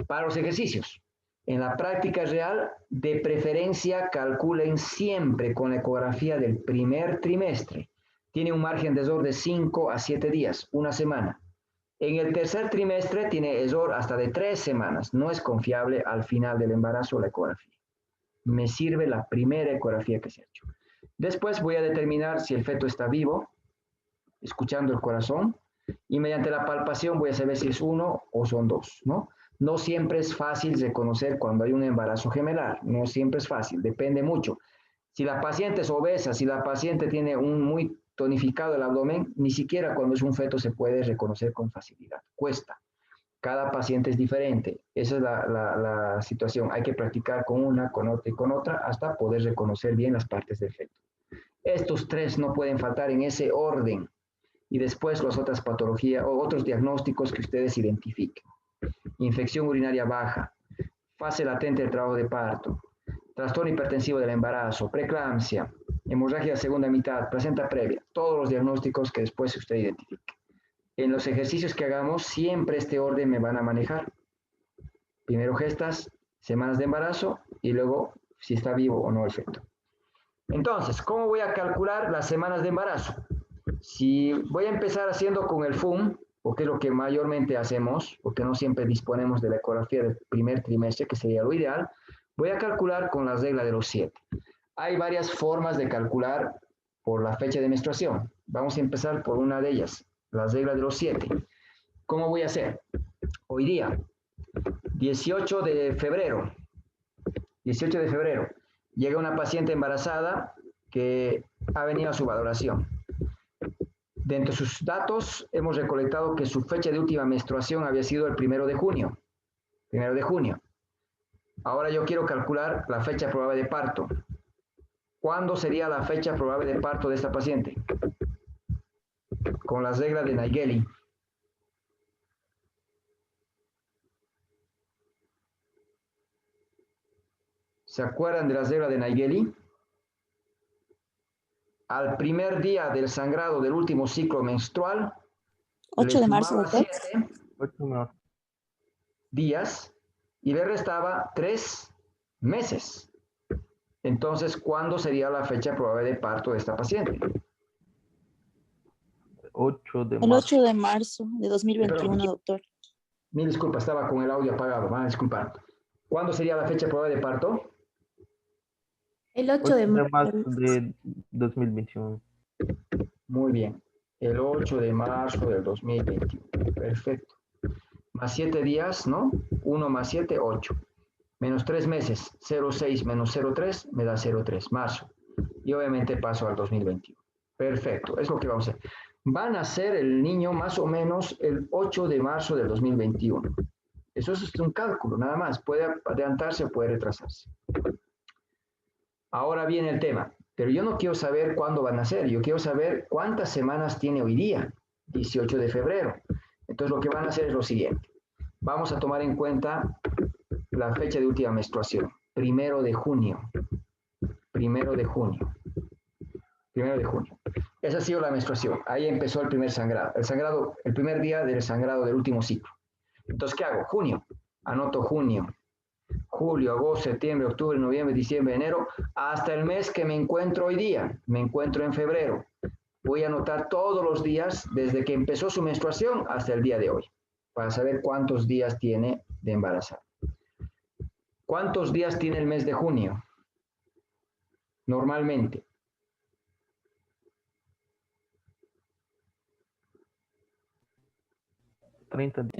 Para los ejercicios, en la práctica real, de preferencia calculen siempre con la ecografía del primer trimestre. Tiene un margen de error de 5 a 7 días, una semana. En el tercer trimestre tiene error hasta de 3 semanas. No es confiable al final del embarazo la ecografía. Me sirve la primera ecografía que se ha hecho. Después voy a determinar si el feto está vivo, escuchando el corazón, y mediante la palpación voy a saber si es 1 o son 2, ¿no? No siempre es fácil reconocer cuando hay un embarazo gemelar, no siempre es fácil, depende mucho. Si la paciente es obesa, si la paciente tiene un muy tonificado el abdomen, ni siquiera cuando es un feto se puede reconocer con facilidad, cuesta. Cada paciente es diferente, esa es la situación. Hay que practicar con una, con otra y con otra hasta poder reconocer bien las partes del feto. Estos 3 no pueden faltar en ese orden y después las otras patologías o otros diagnósticos que ustedes identifiquen. Infección urinaria baja, fase latente del trabajo de parto, trastorno hipertensivo del embarazo, preeclampsia, hemorragia de segunda mitad, placenta previa, todos los diagnósticos que después usted identifique. En los ejercicios que hagamos, siempre este orden me van a manejar. Primero gestas, semanas de embarazo y luego si está vivo o no el feto. Entonces, ¿cómo voy a calcular las semanas de embarazo? Si voy a empezar haciendo con el FUM, porque es lo que mayormente hacemos, porque no siempre disponemos de la ecografía del primer trimestre, que sería lo ideal, voy a calcular con la regla de los 7. Hay varias formas de calcular por la fecha de menstruación. Vamos a empezar por una de ellas, la regla de los 7. ¿Cómo voy a hacer? Hoy día, 18 de febrero, llega una paciente embarazada que ha venido a su valoración. Dentro de sus datos hemos recolectado que su fecha de última menstruación había sido el 1 de junio. 1 de junio. Ahora yo quiero calcular la fecha probable de parto. ¿Cuándo sería la fecha probable de parto de esta paciente? Con las reglas de Naegeli. ¿Se acuerdan de las reglas de Naegeli? Al primer día del sangrado del último ciclo menstrual, 8 de marzo de 7 días y le restaba 3 meses. Entonces, ¿cuándo sería la fecha probable de parto de esta paciente? 8 de El marzo. 8 de marzo de 2021, Perdón. doctor. Mil disculpas, estaba con el audio apagado, van a disculpar. ¿Cuándo sería la fecha probable de parto? El 8 8 de de marzo. marzo de 2021. Muy bien. El 8 de marzo del 2021. Perfecto. Más 7 días, ¿no? 1 más 7, 8. Menos 3 meses, 0,6 menos 0,3 me da 0,3, marzo. Y obviamente paso al 2021. Perfecto, es lo que vamos a hacer. Van a ser el niño más o menos el 8 de marzo del 2021. Eso es un cálculo, nada más. Puede adelantarse o puede retrasarse. Ahora viene el tema. Pero yo no quiero saber cuándo van a ser. Yo quiero saber cuántas semanas tiene hoy día, 18 de febrero. Entonces lo que van a hacer es lo siguiente. Vamos a tomar en cuenta la fecha de última menstruación. 1 de junio. 1 de junio. 1 de junio. Esa ha sido la menstruación. Ahí empezó el primer sangrado. El primer día del sangrado del último ciclo. Entonces, ¿qué hago? Junio. Anoto junio. Julio, agosto, septiembre, octubre, noviembre, diciembre, enero, hasta el mes que me encuentro hoy día. Me encuentro en febrero. Voy a anotar todos los días desde que empezó su menstruación hasta el día de hoy, para saber cuántos días tiene de embarazada. ¿Cuántos días tiene el mes de junio? Normalmente. $30.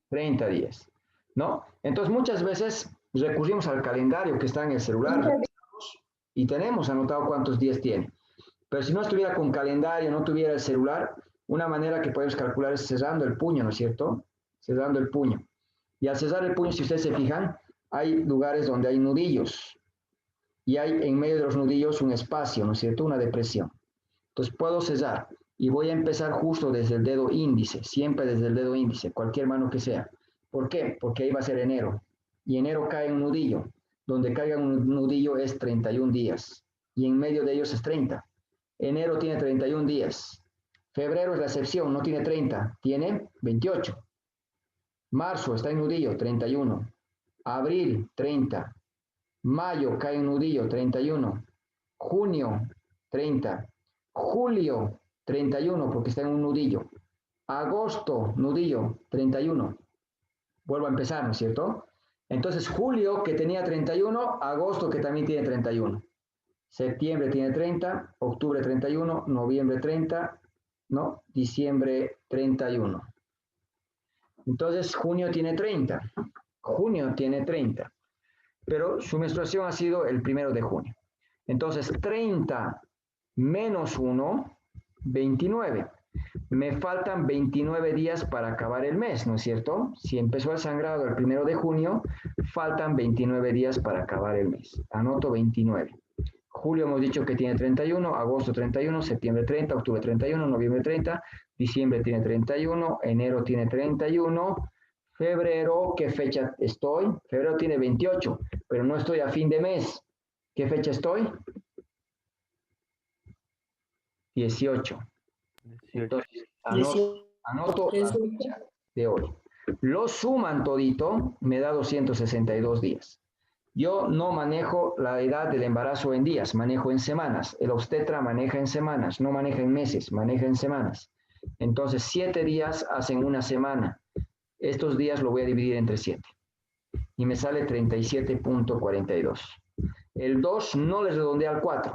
30 días, ¿no? Entonces muchas veces recurrimos al calendario que está en el celular y tenemos anotado cuántos días tiene. Pero si no estuviera con calendario, no tuviera el celular, una manera que podemos calcular es cerrando el puño, ¿no es cierto? Cerrando el puño. Y al cerrar el puño, si ustedes se fijan, hay lugares donde hay nudillos. Y hay en medio de los nudillos un espacio, ¿no es cierto? Una depresión. Entonces puedo cerrar y voy a empezar justo desde el dedo índice, siempre desde el dedo índice, cualquier mano que sea. ¿Por qué? Porque ahí va a ser enero. Y enero cae en un nudillo. Donde caiga un nudillo es 31 días. Y en medio de ellos es 30. Enero tiene 31 días. Febrero es la excepción, no tiene 30, tiene 28. Marzo está en nudillo, 31. Abril, 30. Mayo cae en nudillo, 31. Junio, 30. Julio, 31, porque está en un nudillo. Agosto, nudillo, 31. Vuelvo a empezar, ¿no es cierto? Entonces, julio, que tenía 31, agosto, que también tiene 31. Septiembre tiene 30, octubre 31, noviembre 30, ¿no? Diciembre 31. Entonces, junio tiene 30. Junio tiene 30. Pero su menstruación ha sido el 1 de junio. Entonces, 30 menos 1, 29. Me faltan 29 días para acabar el mes, ¿no es cierto? Si empezó el sangrado el 1 de junio, faltan 29 días para acabar el mes. Anoto 29. Julio hemos dicho que tiene 31, agosto 31, septiembre 30, octubre 31, noviembre 30, diciembre tiene 31, enero tiene 31, febrero, ¿qué fecha estoy? Febrero tiene 28, pero no estoy a fin de mes. ¿Qué fecha estoy? 18. Entonces, anoto la fecha de hoy. Lo suman todito, me da 262 días. Yo no manejo la edad del embarazo en días, manejo en semanas. El obstetra maneja en semanas, no maneja en meses, maneja en semanas. Entonces, 7 días hacen una semana. Estos días lo voy a dividir entre 7. Y me sale 37.42. El 2 no le redondea al 4.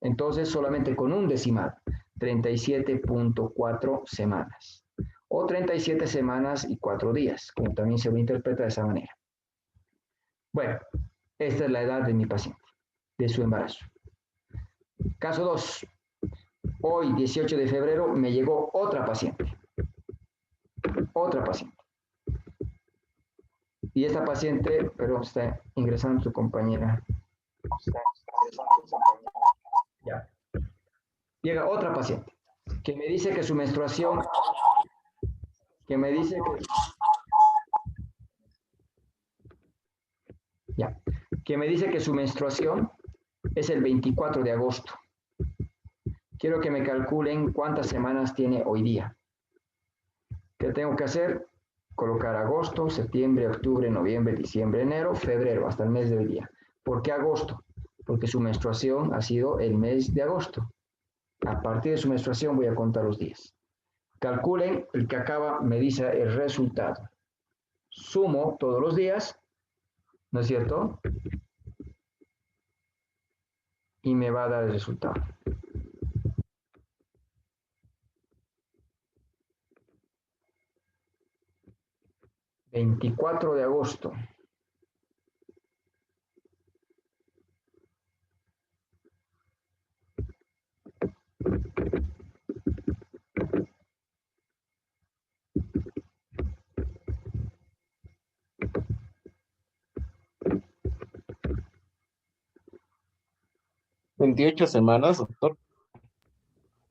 Entonces, solamente con un decimal. 37.4 semanas. O 37 semanas y 4 días, como también se interpreta de esa manera. Bueno, esta es la edad de mi paciente, de su embarazo. Caso 2. Hoy, 18 de febrero, me llegó otra paciente. Otra paciente. Y esta paciente, pero está ingresando su compañera. Ya. Llega otra paciente que me dice que su menstruación, que me dice que su menstruación es el 24 de agosto. Quiero que me calculen cuántas semanas tiene hoy día. ¿Qué tengo que hacer? Colocar agosto, septiembre, octubre, noviembre, diciembre, enero, febrero, hasta el mes del día. ¿Por qué agosto? Porque su menstruación ha sido el mes de agosto. A partir de su menstruación voy a contar los días. Calculen, el que acaba me dice el resultado. Sumo todos los días, ¿no es cierto? Y me va a dar el resultado. ...24 de agosto... ¿28 semanas, doctor?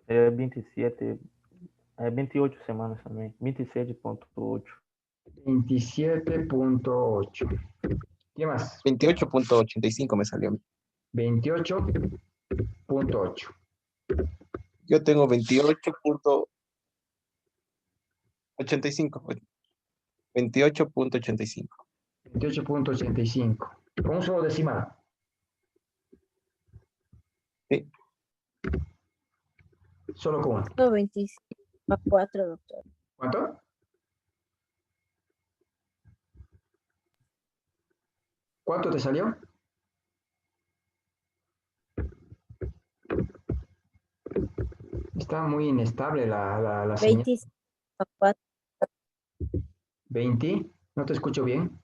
27, 28 semanas también, 27.8. 27.8. ¿Qué más? 28.85 me salió. 28.8. Yo tengo 28.85. 28.85. 28.85. Con un solo decimal. Sí. Solo con uno. 25,4, doctor. ¿Cuánto? ¿Cuánto te salió? Está muy inestable la señal. 25,4. 20. No te escucho bien.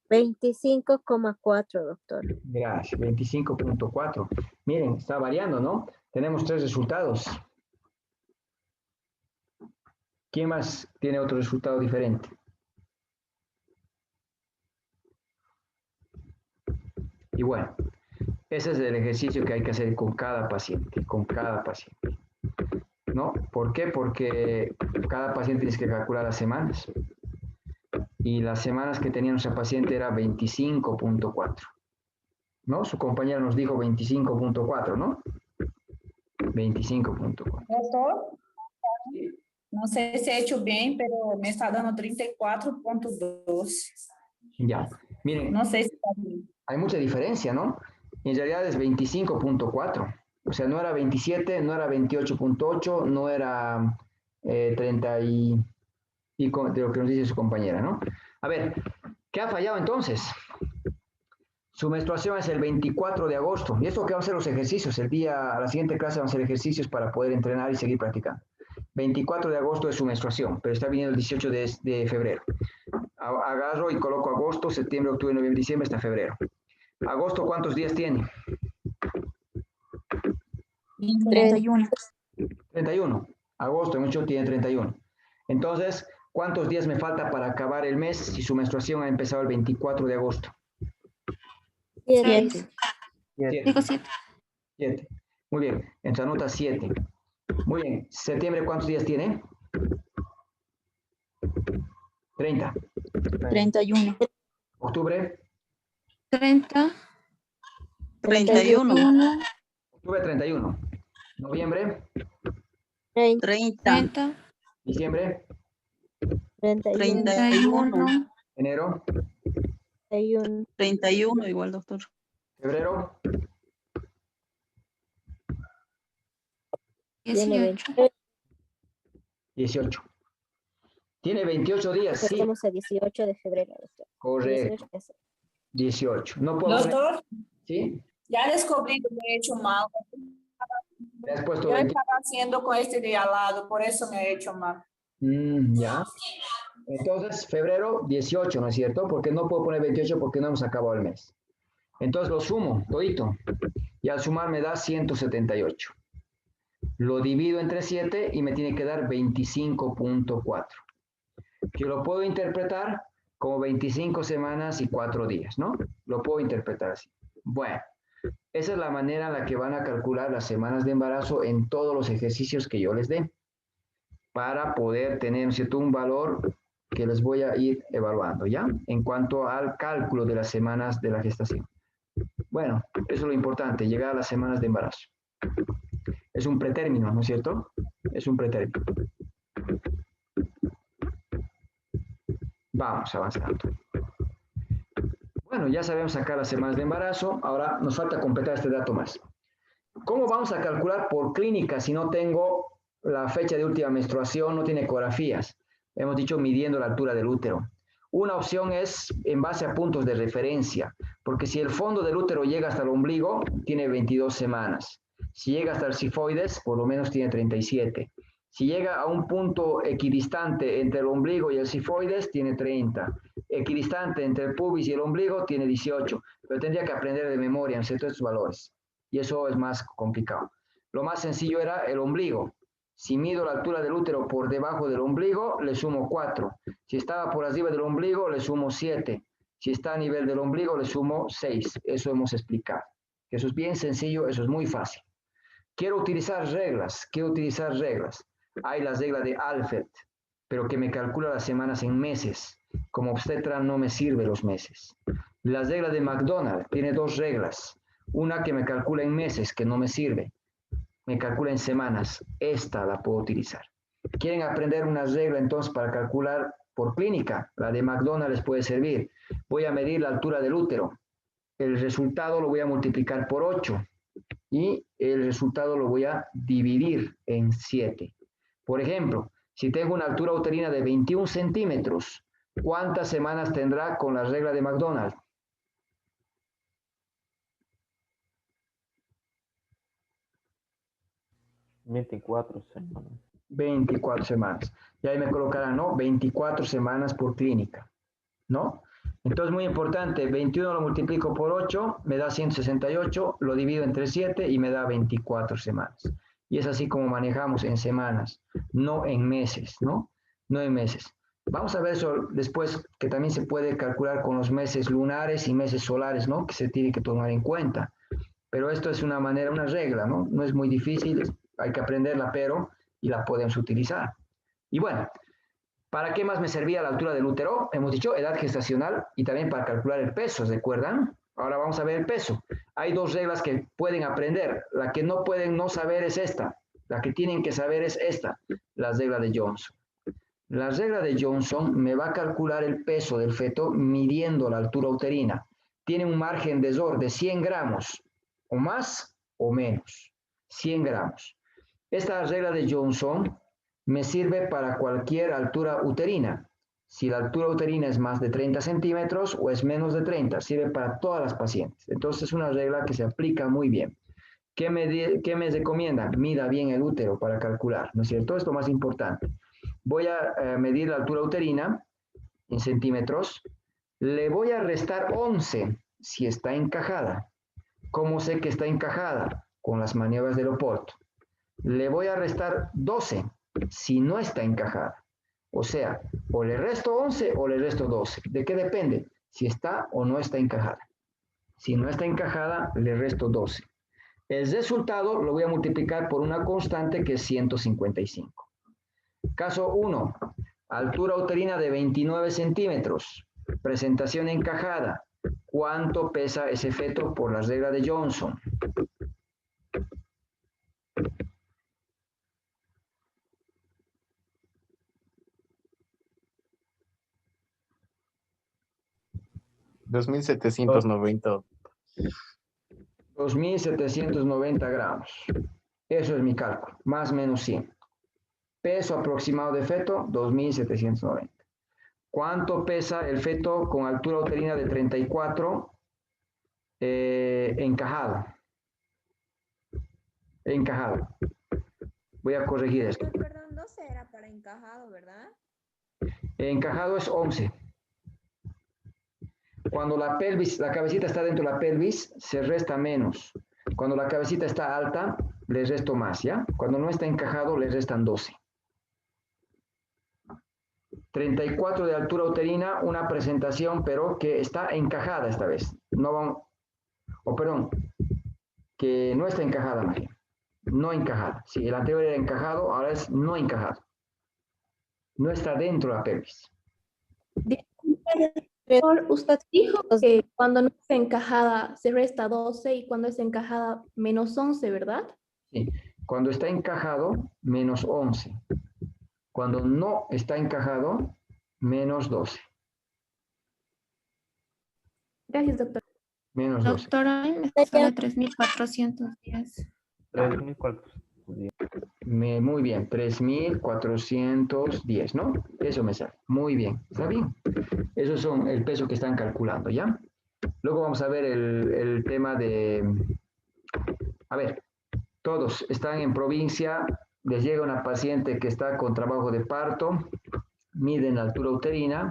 25,4, doctor. Gracias. 25.4. Miren, está variando, ¿no? Tenemos 3 resultados. ¿Quién más tiene otro resultado diferente? Y bueno, ese es el ejercicio que hay que hacer con cada paciente, ¿no? ¿Por qué? Porque cada paciente tienes que calcular las semanas. Y las semanas que tenía nuestra paciente era 25.4, ¿no? Su compañera nos dijo 25.4, ¿no? 25.4. Doctor, Sí. no sé si he hecho bien, pero me está dando 34.2. Ya, miren, No sé si está bien. hay mucha diferencia, ¿no? En realidad es 25.4. O sea, no era 27, no era 28.8, no era 30 y de lo que nos dice su compañera, ¿no? A ver, ¿qué ha fallado entonces? Su menstruación es el 24 de agosto. Y esto que vamos a hacer los ejercicios. A la siguiente clase vamos a hacer ejercicios para poder entrenar y seguir practicando. 24 de agosto es su menstruación, pero está viniendo el 18 de febrero. Agarro y coloco agosto, septiembre, octubre, noviembre, diciembre, hasta febrero. Agosto, ¿cuántos días tiene? 31. 31. Agosto, mucho tiene 31. Entonces, ¿cuántos días me falta para acabar el mes si su menstruación ha empezado el 24 de agosto? 7. 7. Digo 7. 7. Muy bien. Entonces anota 7. Muy bien. Septiembre, ¿cuántos días tiene? 30. 31. Octubre. 30. 31. Octubre 31. Noviembre. 30. 30. Diciembre. 31. 31. Enero. 31. 31 igual, doctor. Febrero. Tiene 18. 18. Tiene 28 días, sí. Estamos a 18 de febrero, doctor. Correcto. 18. No puedo poner. Doctor, ¿Sí? ya descubrí que me he hecho mal. Le has puesto Yo 20. estaba haciendo con este de al lado, por eso me he hecho mal. Ya. Entonces, febrero 18, ¿no es cierto? Porque no puedo poner 28 porque no hemos acabado el mes. Entonces lo sumo, todito. Y al sumar me da 178. Lo divido entre 7 y me tiene que dar 25.4. Que lo puedo interpretar como 25 semanas y 4 días, ¿no? Lo puedo interpretar así. Bueno, esa es la manera en la que van a calcular las semanas de embarazo en todos los ejercicios que yo les dé, para poder tener, ¿no es cierto?, un valor que les voy a ir evaluando, ¿ya? En cuanto al cálculo de las semanas de la gestación. Bueno, eso es lo importante, llegar a las semanas de embarazo. Es un pretérmino, ¿no es cierto? Es un pretérmino. Vamos avanzando. Bueno, ya sabemos sacar las semanas de embarazo. Ahora nos falta completar este dato más. ¿Cómo vamos a calcular por clínica si no tengo la fecha de última menstruación, no tiene ecografías? Hemos dicho midiendo la altura del útero. Una opción es en base a puntos de referencia, porque si el fondo del útero llega hasta el ombligo, tiene 22 semanas. Si llega hasta el cifoides, por lo menos tiene 37. Si llega a un punto equidistante entre el ombligo y el cifoides, tiene 30. Equidistante entre el pubis y el ombligo, tiene 18. Pero tendría que aprender de memoria en ciertos valores. Y eso es más complicado. Lo más sencillo era el ombligo. Si mido la altura del útero por debajo del ombligo, le sumo 4. Si estaba por arriba del ombligo, le sumo 7. Si está a nivel del ombligo, le sumo 6. Eso hemos explicado. Eso es bien sencillo, eso es muy fácil. Quiero utilizar reglas. Hay la regla de Alfred, pero que me calcula las semanas en meses. Como obstetra no me sirve los meses. La regla de McDonald tiene dos reglas. Una que me calcula en meses, que no me sirve. Me calcula en semanas. Esta la puedo utilizar. ¿Quieren aprender una regla entonces para calcular por clínica? La de McDonald les puede servir. Voy a medir la altura del útero. El resultado lo voy a multiplicar por 8 y el resultado lo voy a dividir en 7. Por ejemplo, si tengo una altura uterina de 21 centímetros, ¿cuántas semanas tendrá con la regla de McDonald? 24 semanas. 24 semanas. Y ahí me colocarán, ¿no? 24 semanas por clínica, ¿no? Entonces, muy importante, 21 lo multiplico por 8, me da 168, lo divido entre 7 y me da 24 semanas. Y es así como manejamos en semanas, no en meses, ¿no? No en meses. Vamos a ver eso después, que también se puede calcular con los meses lunares y meses solares, ¿no? Que se tiene que tomar en cuenta. Pero esto es una manera, una regla, ¿no? No es muy difícil, hay que aprenderla, pero y la podemos utilizar. Y bueno, ¿para qué más me servía la altura del útero? Hemos dicho edad gestacional y también para calcular el peso, ¿recuerdan? Ahora vamos a ver el peso. Hay dos reglas que pueden aprender. La que no pueden no saber es esta. La que tienen que saber es esta, la regla de Johnson. La regla de Johnson me va a calcular el peso del feto midiendo la altura uterina. Tiene un margen de error de 100 gramos, o más o menos. 100 gramos. Esta regla de Johnson me sirve para cualquier altura uterina. Si la altura uterina es más de 30 centímetros o es menos de 30, sirve para todas las pacientes. Entonces es una regla que se aplica muy bien. ¿Qué me recomiendan? Mida bien el útero para calcular, ¿no es cierto? Es lo más importante. Voy a medir la altura uterina en centímetros. Le voy a restar 11 si está encajada. ¿Cómo sé que está encajada? Con las maniobras del Oporto. Le voy a restar 12 si no está encajada. O sea, o le resto 11 o le resto 12. ¿De qué depende? Si está o no está encajada. Si no está encajada, le resto 12. El resultado lo voy a multiplicar por una constante que es 155. Caso 1. Altura uterina de 29 centímetros. Presentación encajada. ¿Cuánto pesa ese feto por la regla de Johnson? $2,790. 2.790 gramos. Eso es mi cálculo, más o menos 100. Peso aproximado de feto, 2.790. ¿Cuánto pesa el feto con altura uterina de 34 encajado? Encajado. Voy a corregir esto. Perdón, 12 era para encajado, ¿verdad? Encajado es 11. Cuando la cabecita está dentro de la pelvis, se resta menos. Cuando la cabecita está alta, le resto más, ¿ya? Cuando no está encajado, le restan 12. 34 de altura uterina, una presentación, pero que está encajada esta vez. Que no está encajada, más bien. No encajada. Sí, el anterior era encajado, ahora es no encajado. No está dentro de la pelvis. Usted dijo que cuando no está encajada se resta 12 y cuando está encajada menos 11, ¿verdad? Sí, cuando está encajado, menos 11. Cuando no está encajado, menos 12. Gracias, doctor. Menos 12. Doctora, me sale 3.410. 3.410. Muy bien, 3.410, ¿no? Eso me sale. Muy bien, está bien. Esos son el peso que están calculando, ¿ya? Luego vamos a ver el tema de... A ver, todos están en provincia, les llega una paciente que está con trabajo de parto, miden la altura uterina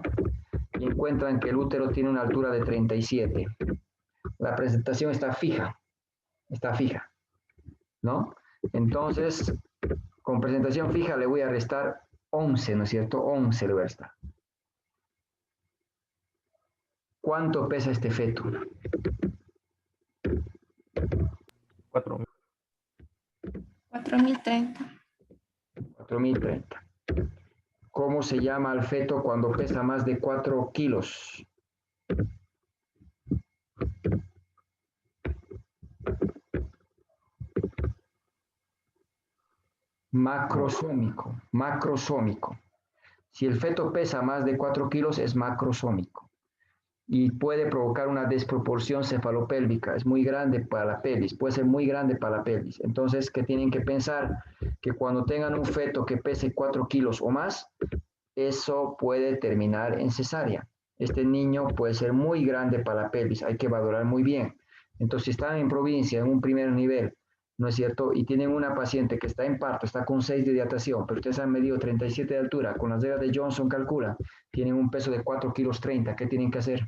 y encuentran que el útero tiene una altura de 37. La presentación está fija, ¿no? Entonces, con presentación fija le voy a restar 11, ¿no es cierto? 11 le voy a restar. ¿Cuánto pesa este feto? 4.000. 4.030. 4.030. ¿Cómo se llama al feto cuando pesa más de 4 kilos? Macrosómico, macrosómico. Si el feto pesa más de 4 kilos es macrosómico y puede provocar una desproporción cefalopélvica. Es muy grande para la pelvis, puede ser muy grande para la pelvis. Entonces, ¿qué tienen que pensar? Que cuando tengan un feto que pese 4 kilos o más, eso puede terminar en cesárea. Este niño puede ser muy grande para la pelvis, hay que valorar muy bien. Entonces, si están en provincia, en un primer nivel, ¿no es cierto? Y tienen una paciente que está en parto, está con 6 de dilatación, pero ustedes han medido 37 de altura, con las reglas de Johnson calcula, tienen un peso de 4 kilos 30, ¿qué tienen que hacer?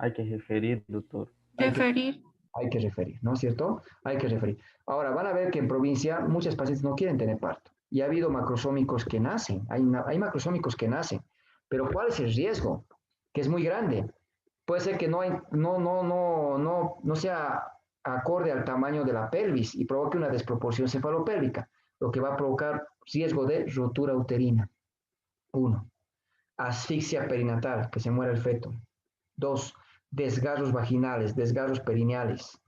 Hay que referir, doctor. Referir. Hay que referir, ¿no es cierto? Hay que referir. Ahora, van a ver que en provincia muchas pacientes no quieren tener parto. Y ha habido macrosómicos que nacen, hay macrosómicos que nacen. Pero ¿cuál es el riesgo? Que es muy grande. Puede ser que no sea acorde al tamaño de la pelvis y provoque una desproporción cefalopélvica, lo que va a provocar riesgo de rotura uterina. 1. Asfixia perinatal, que se muera el feto. 2. Desgarros vaginales, desgarros perineales.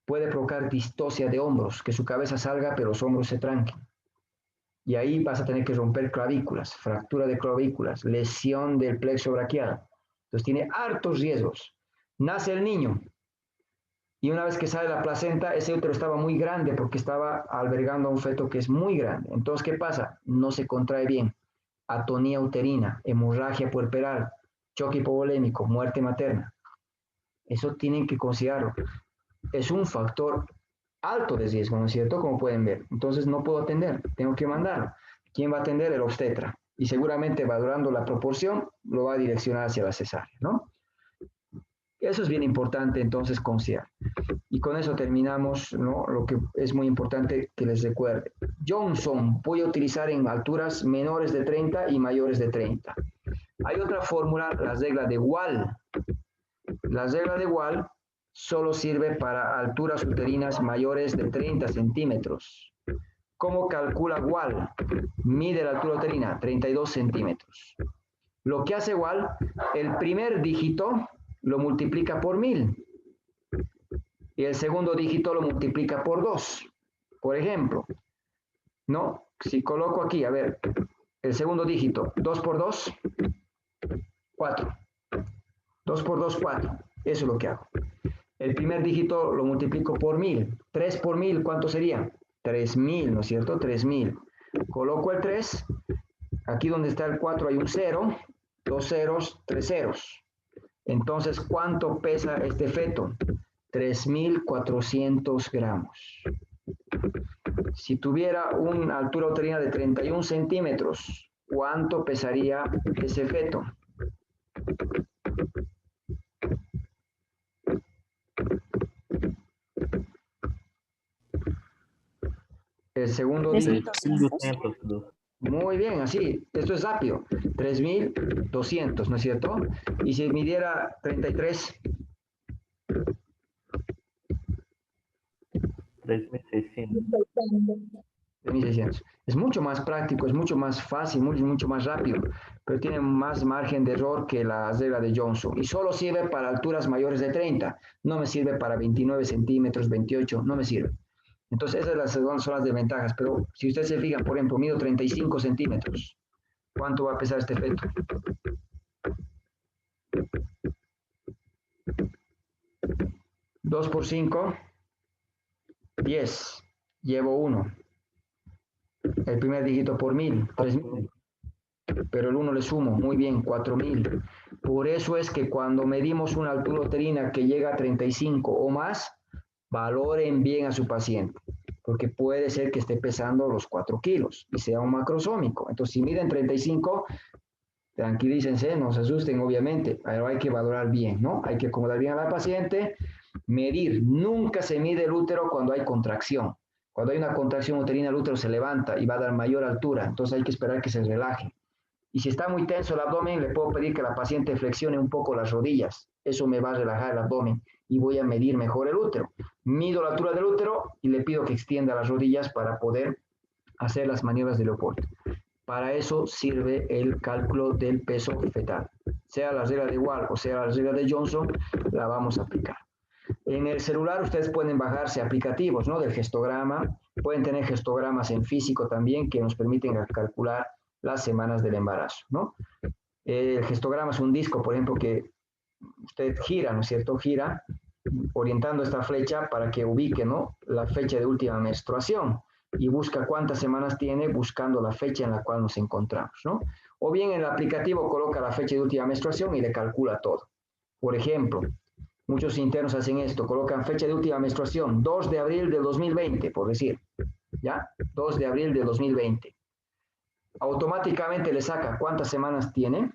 Puede provocar distocia de hombros, que su cabeza salga pero los hombros se tranquen. Y ahí vas a tener que romper clavículas, fractura de clavículas, lesión del plexo braquial. Entonces tiene hartos riesgos. Nace el niño y una vez que sale la placenta, ese útero estaba muy grande porque estaba albergando a un feto que es muy grande. Entonces, ¿qué pasa? No se contrae bien. Atonía uterina, hemorragia puerperal, choque hipovolémico, muerte materna. Eso tienen que considerarlo. Es un factor alto de riesgo, ¿no es cierto? Como pueden ver. Entonces no puedo atender, tengo que mandarlo. ¿Quién va a atender? El obstetra. Y seguramente valorando la proporción, lo va a direccionar hacia la cesárea, ¿no? Eso es bien importante entonces considerar. Y con eso terminamos, ¿no? Lo que es muy importante que les recuerde. Johnson, voy a utilizar en alturas menores de 30 y mayores de 30. Hay otra fórmula, la regla de Wall. La regla de Wall solo sirve para alturas uterinas mayores de 30 centímetros. ¿Cómo calcula Wall? Mide la altura uterina, 32 centímetros. Lo que hace Wall, el primer dígito lo multiplica por 1000 y el segundo dígito lo multiplica por 2. Por ejemplo, ¿no? Si coloco aquí, a ver, el segundo dígito, 2 por 2, 4. 2 por 2, 4. Eso es lo que hago. El primer dígito lo multiplico por 1000. 3 por 1000, ¿cuánto sería? 3000, ¿no es cierto? 3000. Coloco el 3. Aquí donde está el 4 hay un 0, 2 ceros, 3 ceros. Entonces, ¿cuánto pesa este feto? 3.400 gramos. Si tuviera una altura uterina de 31 centímetros, ¿cuánto pesaría ese feto? El segundo dígito. 3.200. Muy bien, así, esto es rápido. 3.200, ¿no es cierto? Y si midiera 33. 3.600. 3.600. Es mucho más práctico, es mucho más fácil, mucho más rápido, pero tiene más margen de error que la regla de Johnson. Y solo sirve para alturas mayores de 30. No me sirve para 29 centímetros, 28, no me sirve. Entonces, esas son las desventajas. Pero si ustedes se fijan, por ejemplo, mido 35 centímetros. ¿Cuánto va a pesar este feto? 2 por 5, 10. Llevo 1. El primer dígito por 1000, 3000. Pero el 1 le sumo, muy bien, 4000. Por eso es que cuando medimos una altura uterina que llega a 35 o más, valoren bien a su paciente, porque puede ser que esté pesando los 4 kilos y sea un macrosómico. Entonces, si miden 35, tranquilícense, no se asusten, obviamente, pero hay que valorar bien, ¿no? Hay que acomodar bien a la paciente, medir. Nunca se mide el útero cuando hay contracción. Cuando hay una contracción uterina, el útero se levanta y va a dar mayor altura, entonces hay que esperar que se relaje. Y si está muy tenso el abdomen, le puedo pedir que la paciente flexione un poco las rodillas. Eso me va a relajar el abdomen y voy a medir mejor el útero. Mido la altura del útero y le pido que extienda las rodillas para poder hacer las maniobras de Leopold. Para eso sirve el cálculo del peso fetal. Sea la regla de Wall o sea la regla de Johnson, la vamos a aplicar. En el celular ustedes pueden bajarse aplicativos, ¿no? Del gestograma. Pueden tener gestogramas en físico también que nos permiten calcular las semanas del embarazo, ¿no? El gestograma es un disco, por ejemplo, que usted gira, ¿no es cierto? Gira orientando esta flecha para que ubique, ¿no? La fecha de última menstruación y busca cuántas semanas tiene buscando la fecha en la cual nos encontramos, ¿no? O bien el aplicativo coloca la fecha de última menstruación y le calcula todo. Por ejemplo, muchos internos hacen esto, colocan fecha de última menstruación, 2 de abril del 2020, por decir, ¿ya? 2 de abril del 2020. Automáticamente le saca cuántas semanas tiene,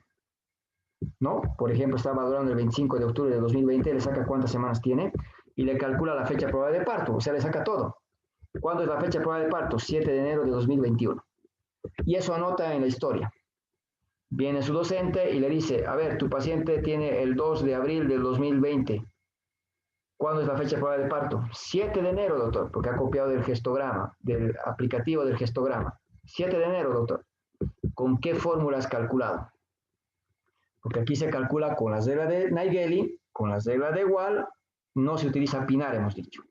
¿no? Por ejemplo, está valorando el 25 de octubre de 2020, le saca cuántas semanas tiene y le calcula la fecha probable de parto, o sea, le saca todo. ¿Cuándo es la fecha probable de parto? 7 de enero de 2021. Y eso anota en la historia. Viene su docente y le dice, a ver, tu paciente tiene el 2 de abril del 2020. ¿Cuándo es la fecha probable de parto? 7 de enero, doctor, porque ha copiado del gestograma, del aplicativo del gestograma. 7 de enero, doctor. ¿Con qué fórmula has calculado? Porque aquí se calcula con las reglas de Naegeli, con las reglas de Wall, no se utiliza pinar, hemos dicho.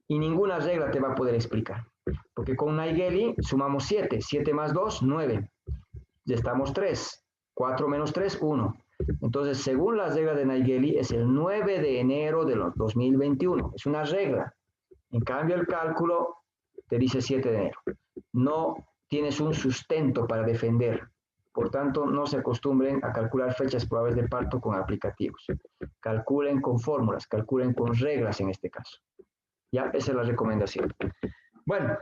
Y ninguna regla te va a poder explicar. Porque con Naegeli sumamos 7, 7 más 2, 9. Ya estamos 3, 4 menos 3, 1. Entonces, según las reglas de Naegeli, es el 9 de enero de 2021. Es una regla. En cambio, el cálculo te dice 7 de enero. No tienes un sustento para defender. Por tanto, no se acostumbren a calcular fechas probables de parto con aplicativos. Calculen con fórmulas, calculen con reglas en este caso. Ya, esa es la recomendación. Bueno,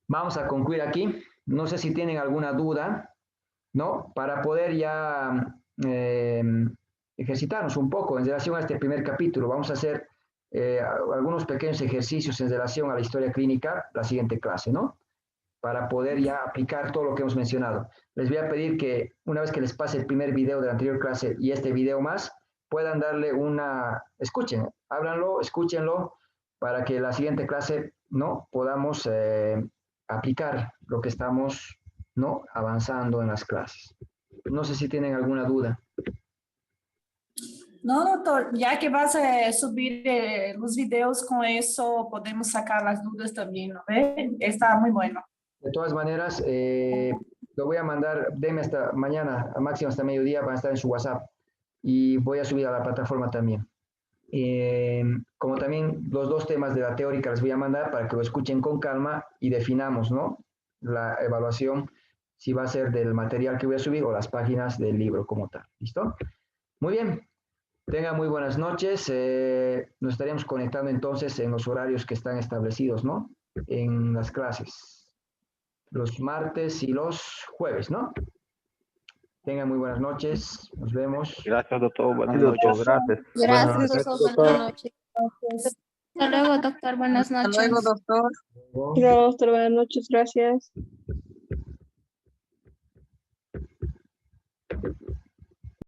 vamos a concluir aquí. No sé si tienen alguna duda, ¿no? Para poder ya ejercitarnos un poco en relación a este primer capítulo. Vamos a hacer algunos pequeños ejercicios en relación a la historia clínica, la siguiente clase, ¿no? Para poder ya aplicar todo lo que hemos mencionado. Les voy a pedir que una vez que les pase el primer video de la anterior clase y este video más, puedan darle una, escuchen, háblanlo, escúchenlo, para que la siguiente clase, ¿no? Podamos aplicar lo que estamos, ¿no? Avanzando en las clases. No sé si tienen alguna duda. No, doctor, ya que vas a subir los videos con eso, podemos sacar las dudas también, ¿no? Está muy bueno. De todas maneras, lo voy a mandar, denme hasta mañana, a máximo hasta mediodía, van a estar en su WhatsApp. Y voy a subir a la plataforma también. Como también los dos temas de la teórica les voy a mandar para que lo escuchen con calma y definamos, ¿no? La evaluación, si va a ser del material que voy a subir o las páginas del libro como tal. ¿Listo? Muy bien. Tengan muy buenas noches. Nos estaríamos conectando entonces en los horarios que están establecidos, ¿no? En las clases. Los martes y los jueves, ¿no? Tengan muy buenas noches. Nos vemos. Gracias, doctor. Buenas Sí, noches. doctor, gracias. Gracias, doctor. Buenas noches. Hasta luego, doctor. Buenas Hasta luego, noches. doctor. Luego. Doctor, buenas noches, gracias.